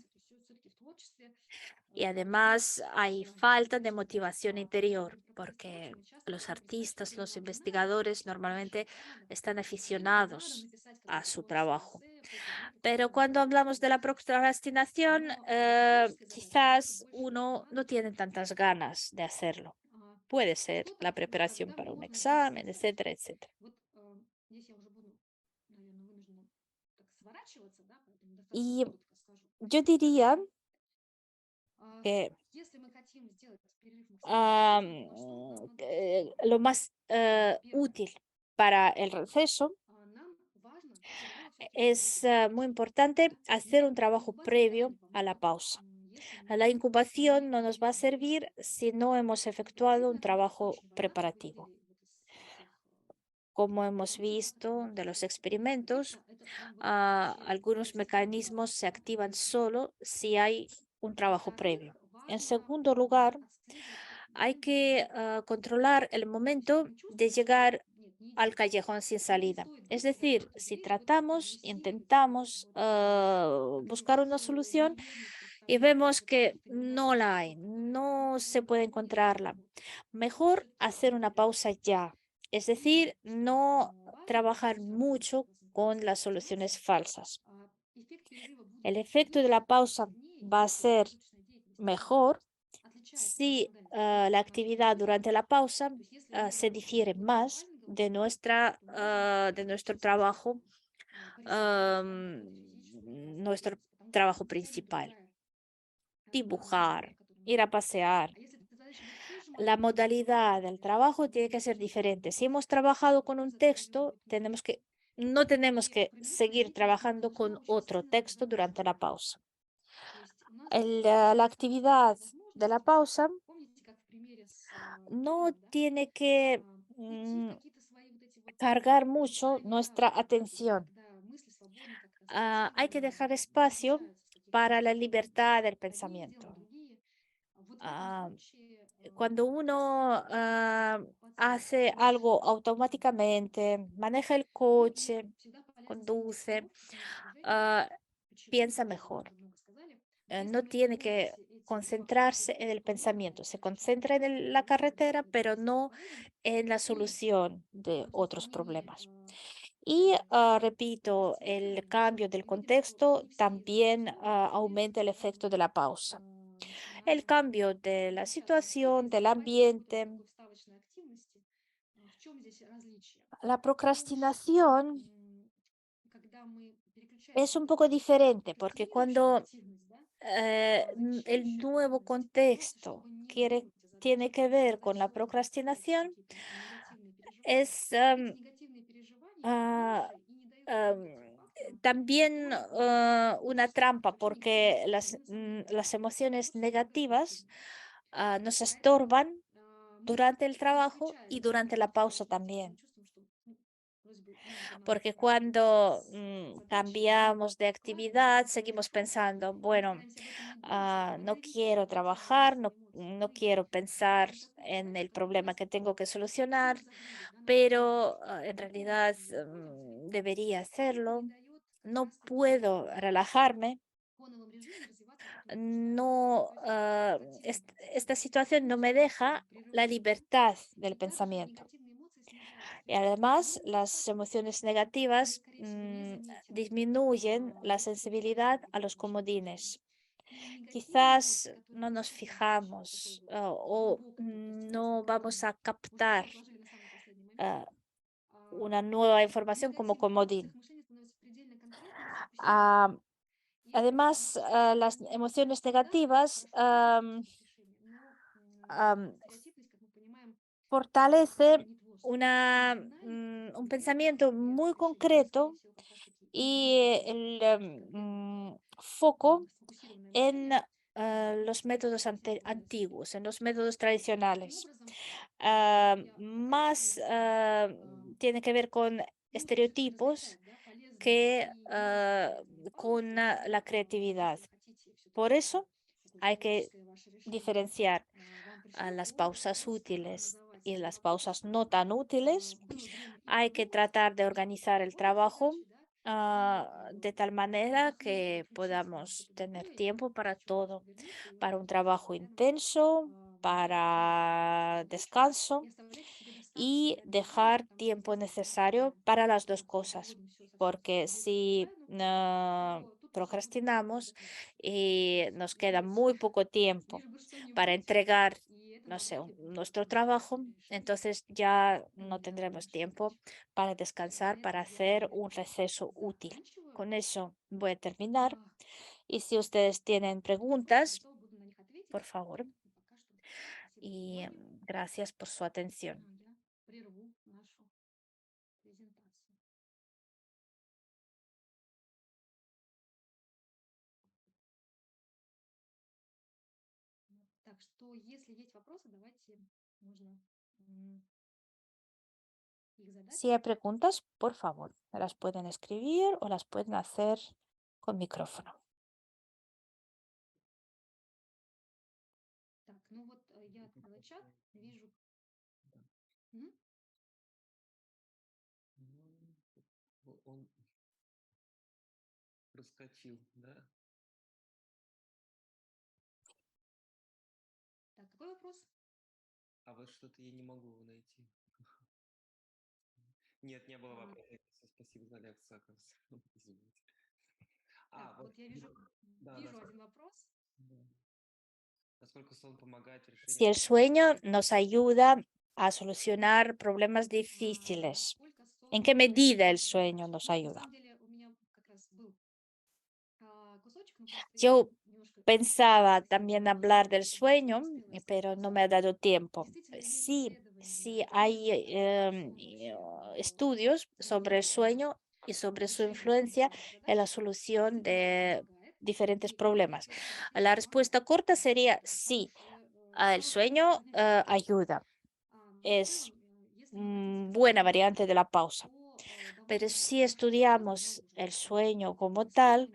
Y además hay falta de motivación interior, porque los artistas, los investigadores normalmente están aficionados a su trabajo. Pero cuando hablamos de la procrastinación, quizás uno no tiene tantas ganas de hacerlo. Puede ser la preparación para un examen, etcétera, etcétera. Y yo diría que lo más útil para el receso es muy importante hacer un trabajo previo a la pausa. La incubación no nos va a servir si no hemos efectuado un trabajo preparativo. Como hemos visto de los experimentos, algunos mecanismos se activan solo si hay un trabajo previo. En segundo lugar, hay que controlar el momento de llegar al callejón sin salida. Es decir, si tratamos, intentamos buscar una solución y vemos que no la hay, no se puede encontrarla, mejor hacer una pausa ya. Es decir, no trabajar mucho con las soluciones falsas. El efecto de la pausa va a ser mejor si la actividad durante la pausa se difiere más de nuestro trabajo, nuestro trabajo principal, dibujar, ir a pasear. La modalidad del trabajo tiene que ser diferente. Si hemos trabajado con un texto, no tenemos que seguir trabajando con otro texto durante la pausa. La actividad de la pausa no tiene que cargar mucho nuestra atención. Hay que dejar espacio para la libertad del pensamiento. Ah, Cuando uno hace algo automáticamente, maneja el coche conduce, ah, piensa mejor. No tiene que concentrarse en el pensamiento, se concentra en la carretera, pero no en la solución de otros problemas. Y repito, el cambio del contexto también aumenta el efecto de la pausa. El cambio de la situación, del ambiente. La procrastinación es un poco diferente porque cuando el nuevo contexto tiene que ver con la procrastinación, es ah, am, también una trampa porque las emociones negativas nos estorban durante el trabajo y durante la pausa también. Porque cuando cambiamos de actividad, seguimos pensando, bueno, no quiero trabajar, no quiero pensar en el problema que tengo que solucionar, pero en realidad debería hacerlo. No puedo relajarme. No, esta situación no me deja la libertad del pensamiento. Y además, las emociones negativas disminuyen la sensibilidad a los comodines. Quizás no nos fijamos o no vamos a captar ah, una nueva información como comodín. Ah, Además, las emociones negativas am, fortalece un pensamiento muy concreto y el foco en los métodos antiguos, en los métodos tradicionales. Más tiene que ver con estereotipos que con la creatividad. Por eso hay que diferenciar a las pausas útiles y las pausas no tan útiles. Hay que tratar de organizar el trabajo de tal manera que podamos tener tiempo para todo, para un trabajo intenso, para descanso y dejar tiempo necesario para las dos cosas. Porque si procrastinamos y nos queda muy poco tiempo para entregar, no sé, nuestro trabajo, entonces ya no tendremos tiempo para descansar, para hacer un receso útil. Con eso voy a terminar. Y si ustedes tienen preguntas, por favor, y gracias por su atención. Si hay preguntas, por favor, me las pueden escribir o las pueden hacer con micrófono. Ну, он проскочил, да? А вот что-то я не могу его найти. Нет, не было вопроса. Спасибо за лекцию, оказывается. Извините. Вот. Да, да. Насколько сон помогает в решении. Si el sueño nos ayuda a solucionar problemas difíciles, ¿en qué medida el sueño nos ayuda? Yo pensaba también hablar del sueño, pero no me ha dado tiempo. Sí, sí hay estudios sobre el sueño y sobre su influencia en la solución de diferentes problemas. La respuesta corta sería sí, el sueño ayuda. Es buena variante de la pausa. Pero si estudiamos el sueño como tal,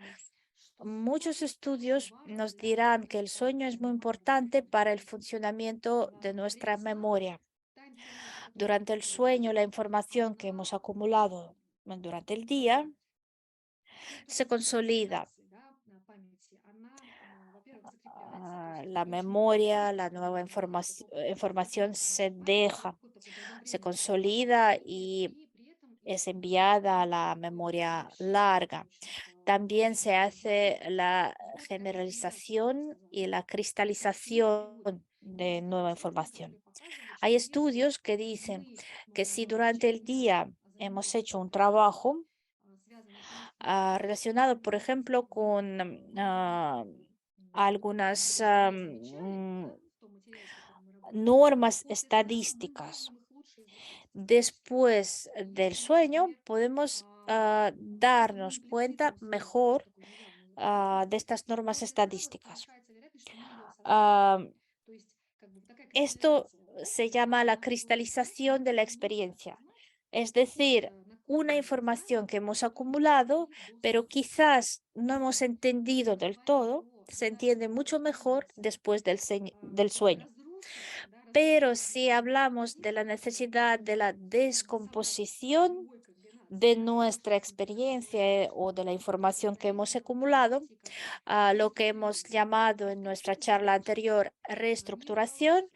muchos estudios nos dirán que el sueño es muy importante para el funcionamiento de nuestra memoria. Durante el sueño, la información que hemos acumulado durante el día Se consolida la memoria, la nueva información se deja, se consolida y es enviada a la memoria larga. También se hace la generalización y la cristalización de nueva información. Hay estudios que dicen que si durante el día hemos hecho un trabajo relacionado, por ejemplo, con algunas normas estadísticas, después del sueño podemos darnos cuenta mejor de estas normas estadísticas. Ah, Esto se llama la cristalización de la experiencia, es decir, una información que hemos acumulado, pero quizás no hemos entendido del todo, se entiende mucho mejor después del sueño. Pero si hablamos de la necesidad de la descomposición de nuestra experiencia o de la información que hemos acumulado, lo que hemos llamado en nuestra charla anterior reestructuración,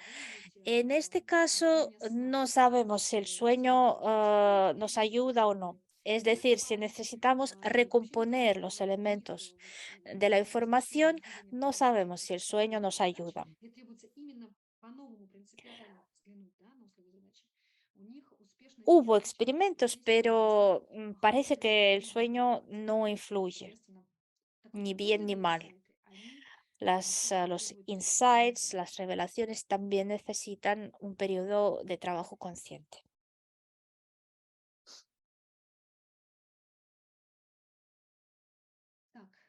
en este caso no sabemos si el sueño nos ayuda o no. Es decir, si necesitamos recomponer los elementos de la información, no sabemos si el sueño nos ayuda. Hubo experimentos, pero parece que el sueño no influye, ni bien ni mal. Los insights, las revelaciones también necesitan un periodo de trabajo consciente.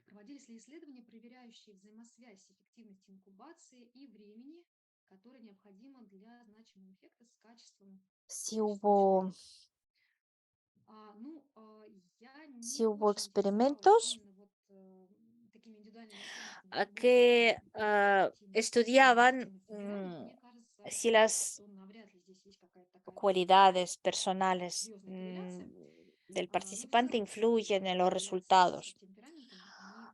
Проводились ли исследования, проверяющие взаимосвязь эффективности инкубации и времени, которое необходимо для значимого эффекта с качеством Si качеством hubo, человека? Я si не hubo очень интересовалась experimentos именно такими индивидуальными особенностями работы que эффективности estudiaban эффективности граник. Мне кажется, si las что навряд ли здесь есть какая-то такая cualidades personales серьезная корреляция. del Но в participante целом influyen en los корреляции с resultados, темпераментом,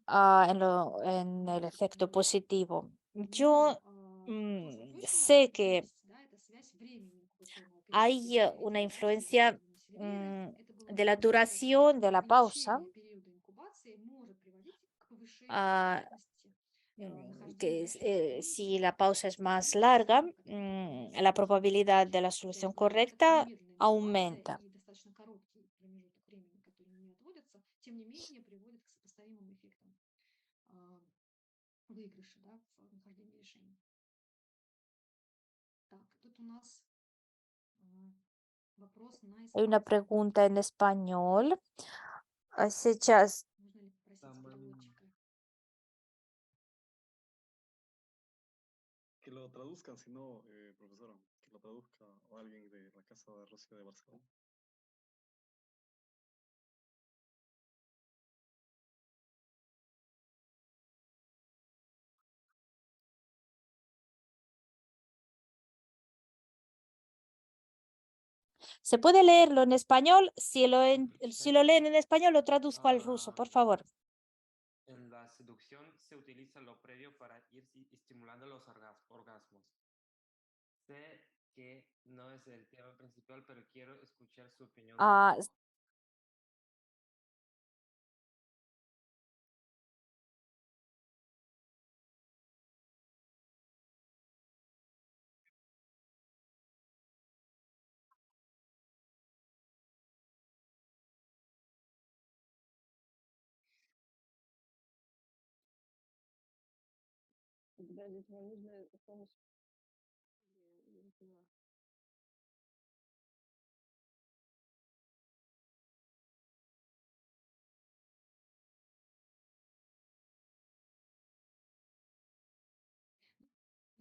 они en el наблюдаются efecto определенные. positivo. Но Yo вопрос отвечу, sé que есть, да, эта связь времени инкубационного периода. hay Если una говорить о вашем influencia исследовании Северидзе, это было de la видно, что duración de la pausa, ограничение периода инкубации может приводить к повышению ah, вероятности нахождения вещества в si иммунитете la pausa es más и larga, эффекта, который la привносится probabilidad de la в связь solución с временем. Это correcta немедленная инкубация aumenta. и достаточно короткий промежуток времени, который не отводится, тем не менее приводит к сопоставимым эффектам а, выигрыша, да, в нахождении решений. Так, тут у нас вопрос на Hay una испанском. pregunta en español. Сейчас Можно ли попросить Самое переводчика? Que lo traduzcan, si no, profesora, que lo traduzca o alguien de la Casa de Rocío de Barcelona. se puede leerlo en español. Si lo Perfecto. leen en español, lo traduzco al ruso, por favor. En la seducción se utiliza lo previo para ir estimulando los orgasmos. Sé que no es el tema principal, pero quiero escuchar su opinión sobre Ah, esto.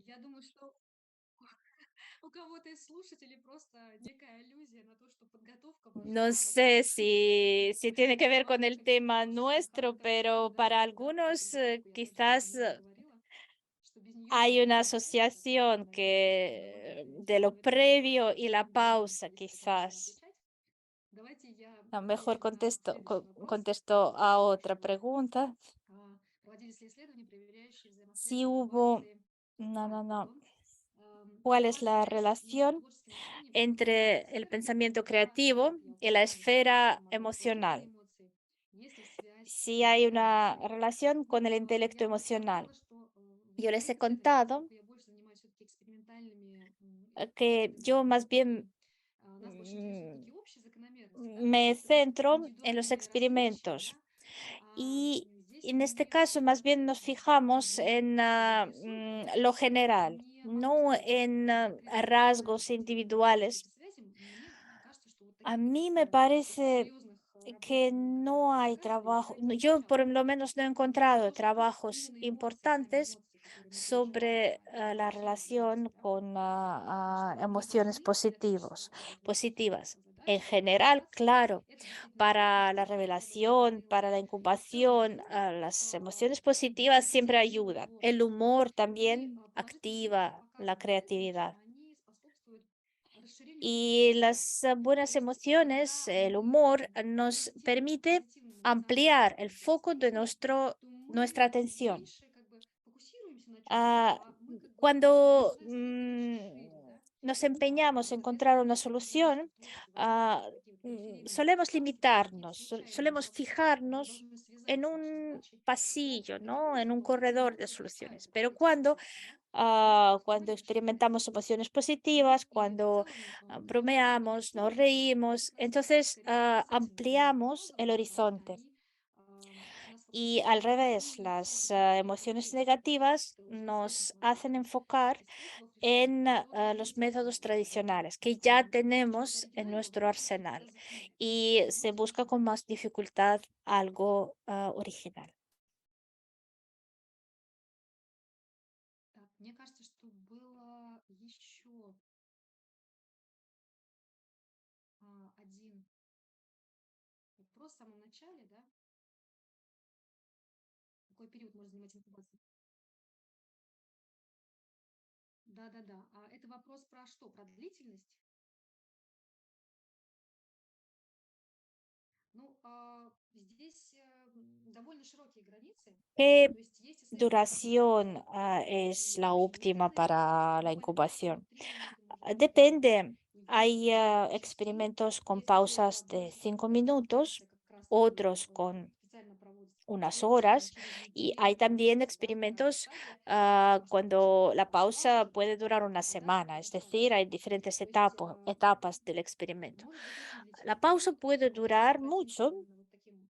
Я думаю, что у кого-то из слушателей просто некая аллюзия на то, что подготовка no важна во sé всех аспектах si tiene que ver con сексуальных el tema активностей, nuestro, pero да, para да, про algunos подготовку я тоже quizás много говорила, что без нее hay una невозможно, да, asociación наверное, то есть физиология que организма de lo выработать previo y достаточно la много времени pausa, для того, чтобы начать quizás. отвечать. Давайте я Mejor отвечу на следующий вопрос. contesto a otra pregunta. Проводились ли исследования, проверяющие Si взаимосвязь hubo, мотивации? no, no. Мне ¿Cuál es кажется, la сейчас между relación творческим мышлением и entre эмоциональной el сферой, pensamiento вот creativo как я y la упоминала, да, esfera познавательные emocional? эмоции, есть ли связь Si hay между una ними? relación Ну, con el intelecto я бы emocional. сказала, что Yo в les he моих исследованиях, contado поскольку я больше занимаюсь все-таки экспериментальными que yo исследованиями, más bien нас больше интересуют mm, такие общие закономерности, да, me какие-то даже centro en los индивидуальные различия, experimentos да, здесь y en este мы caso más bien nos fijamos меня en интересует lo general, не no отсутствие en конкретных rasgos доказательств individuales. каких-то связей. Мне кажется, что вот A таких mí me каких-то parece серьезных работ que именно, которые no hay доказывают, trabajo, да, не yo por встречалось. lo menos no he И encontrado то, что trabajos именно эмоции, сами importantes эмоции, которые мы переживаем sobre при la общении с людьми, relación да, con что они emociones важны для того, чтобы разработать positivas. какие-то En задачи, general, коммуникации. claro, Это действительно так, para la я об этом revelación, говорила. para la Но в целом incubación, юмор las emociones positivas siempre активизирует ayudan. El творчество. humor И también положительные исследования activa la показывают, действительно, что creatividad. они способствуют расширению Y кругозора. las То buenas есть, emociones, когда el мы humor, nos акцентируем permite позитивным эмоциональным ampliar el foco de впечатлением, то nuestra мы atención. меньше как бы фокусируемся на чем-то, Ah, а мы как бы начинаем cuando свой взгляд шире, да. nos empeñamos en encontrar una Это говорит, solución, что творчество должно быть таким вот периферийным solemos пространством, а не limitarnos, случайным solemos толчком, который fijarnos должен en связать наши un задачи. Но pasillo, таким ¿no? En un образом corredor de эмоции впускают soluciones. в Pero какой-то процесс, да. cuando Происходит расширение experimentamos кругозора. emociones positivas, И в cuando целом эмоциональная bromeamos, nos культура, это reímos, как раз entonces скорее с этим ampliamos связано, el потому что horizonte. они нас Y al фокусируют revés, и las все-таки emociones обращаются к тому, negativas что уже известным nos hacen классическим enfocar способом решения, en который los métodos нейтрализует tradicionales que ya что-то tenemos en оригинальное nuestro вносит какие-то arsenal затемнения. y se Вот в busca чем con más разница. dificultad algo original. Так, мне кажется, что было еще один вопрос в самом начале, да? Какой период может занимать инкубация? Да-да-да. А это вопрос про что? Про длительность? Ну, здесь довольно широкие границы. ¿Qué То есть есть исследования, которые duración показывают es очень la очень óptima длительные, para la буквально 5 incubación? минут, 3 минуты, может быть, Depende. Hay часы. experimentos con Если это pausas de больше 5 такая minutos, инкубация, как раз таки otros con специально проводится unas длительная, horas, через y hay неделю, también месяц, да, на ранней experimentos стадии, чтобы cuando la получить pausa паузу puede durar una и дальше semana, es продолжать decir, hay работать. diferentes То есть etapas del experimento. может быть очень La длительный pausa период, puede если durar обратимся mucho именно вот таким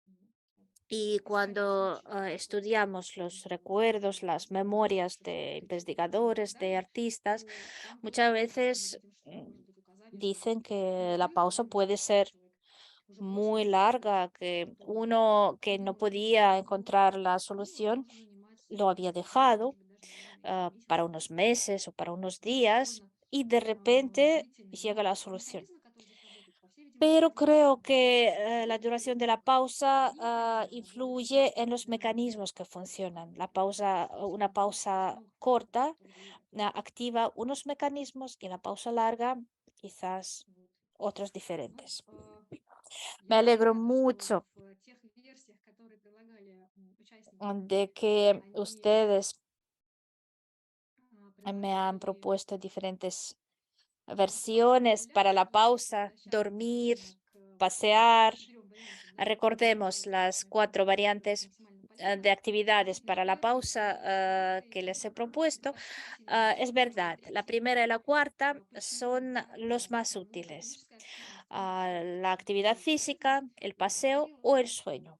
y искать cuando случаи, да, такой estudiamos los recuerdos, las memorias de психоэмоциональной investigadores, de модали, artistas, то там muchas тоже мы veces видим, что может быть указание на dicen que la перерыв, pausa да, puede если ser человек уже больше muy месяца larga, que потом uno que no думает над podía своим encontrar la период solución может занимать lo había несколько, dejado может быть, даже несколько para месяцев. unos meses o para unos То есть это días довольно y de repente длительный, llega но la solución. механизмы, которые здесь работают, по всей видимости, Pero те же creo самые. que То la есть duración de la pausa одни механизмы работают influye en чаще, los mecanismos que funcionan. La pausa, una чем pausa много факторов, corta которые влияют. activa unos mecanismos y la pausa larga quizás Вот. otros Ну, diferentes. Me я alegro рада, что mucho в тех версиях, которые предлагали участники, de que они ustedes me han предлагали propuesto diferentes способы versiones para la регуляции, pausa, возвращаться dormir, действительно pasear. 4 вариантам, да, Recordemos паузы, las которые 4 могут быть variantes максимально полезны. de actividades Действительно, para la первый pausa и четвертый que les he это propuesto. почти сильно Es отличаются. verdad, la Третий primera y la cuarta почему-то, son да, los más ну, útiles. физическая активность и сон. La actividad Вот. física, el Я paseo говорила, o el что sueño.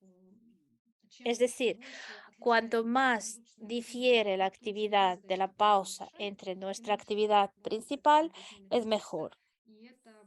Es чем decir, больше cuanto отличается más промежуточная активность difiere la от той целевой actividad de задачи, la которую она pausa решает, entre тем nuestra больше actividad может principal, быть es смена контекста. mejor. И это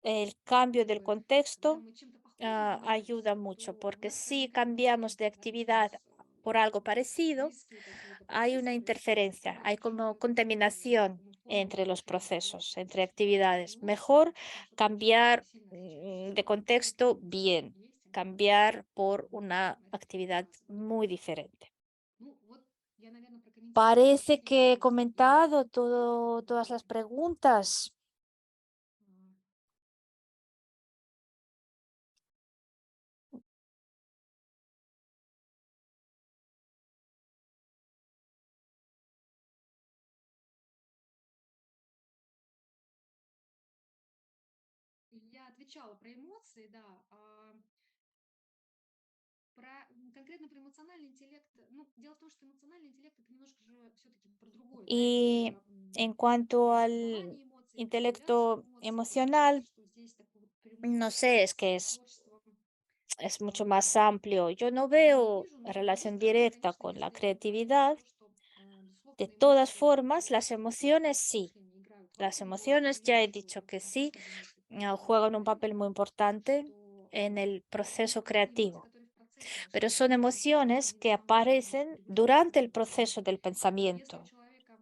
El cambio как del бы, когда contexto мы чем-то похожим ayuda занимаемся, mucho, то у porque нас si возникает cambiamos de интерференция, да, когда у actividad нас por algo parecido, близкие какие-то hay процессы una происходят, interferencia, да, hay como человек contaminación ну, entre по-новому los воспринимает procesos, эти entre ощущения. actividades. Но Mejor при том, что контекст cambiar сильно отличающийся, de все-таки contexto bien, есть cambiar por una это actividad показывает. muy diferente. Ну, вот я, наверное, прокомментировала Parece все que he вопросы и comentado ответы. todas las preguntas. отвечала про эмоции, да. Конкретно про эмоциональный интеллект. Ну, дело в том, что эмоциональный интеллект это немножко же все-таки про другое, да, это Y про en cuanto al распознавание эмоций, про регуляцию intelecto эмоций. Мне emocional, кажется, что здесь такой вот no прямой sé, es que связи с творчеством es mucho а, más amplio. Yo no я не veo вижу, но с другой relación стороны, directa конечно, con la если говорить про creatividad. то, что, De безусловно, эмоции todas тоже formas, las emociones в sí. мышлении играют Las важную роль. emociones, И ya he вот dicho que на sí, прошлой занятии, по-моему, мы об этом juegan un говорили, papel muy importante что en el proceso это эмоции, creativo, которые в процессе pero мышления, son да, они совершенно emociones que индивидуальны aparecen для каждого durante el человека. proceso del Если у pensamiento. человека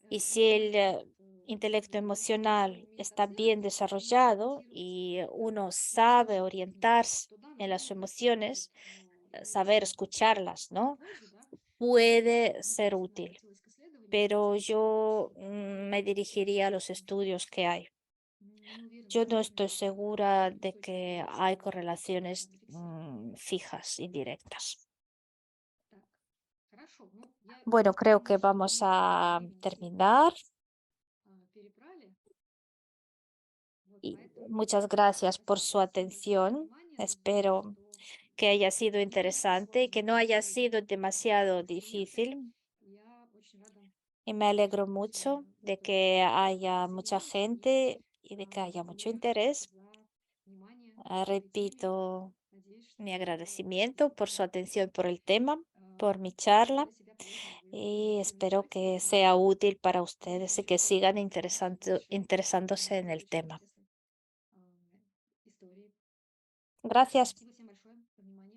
Y si el интеллект intelecto развит, он emocional умеет está bien отслеживать и desarrollado ориентироваться, y да, uno на sabe смыслы, orientarse то да, en las наверное, это будет emociones, ему saber очень escucharlas, на ¿no? пользу, да. Puede Ну, ser вот я útil, обратилась к исследованиям, pero кстати, yo очень me dirigiría a los интересным. estudios que hay. Не уверена, Yo no действительно estoy ли это segura de устойчивая que hay научная correlaciones зафиксированная. fijas y directas. Так, хорошо. Ну, я Bueno, creo думаю, que что vamos мы a времени сегодня terminar перебрали. Вот, y поэтому muchas gracias por su спасибо всем большое за atención. внимание. Надеюсь, Espero что que haya sido не было interesante y que сложно no haya сегодня sido demasiado с инструментами. difícil. Я очень рада, Y me alegro что mucho de кто-то que haya mucha присоединился. И gente y de que haya mucho благодарю interés. за внимание к этой теме. Repito Надеюсь, что mi это agradecimiento por su было atención por el tema, por mi хорошо charla для себя полезно в y определенном espero часе que и sea útil para будет ustedes y очень que sigan интересно продолжать дальше interesándose en el следующие tema. процессы истории. Gracias. Спасибо всем большое за внимание.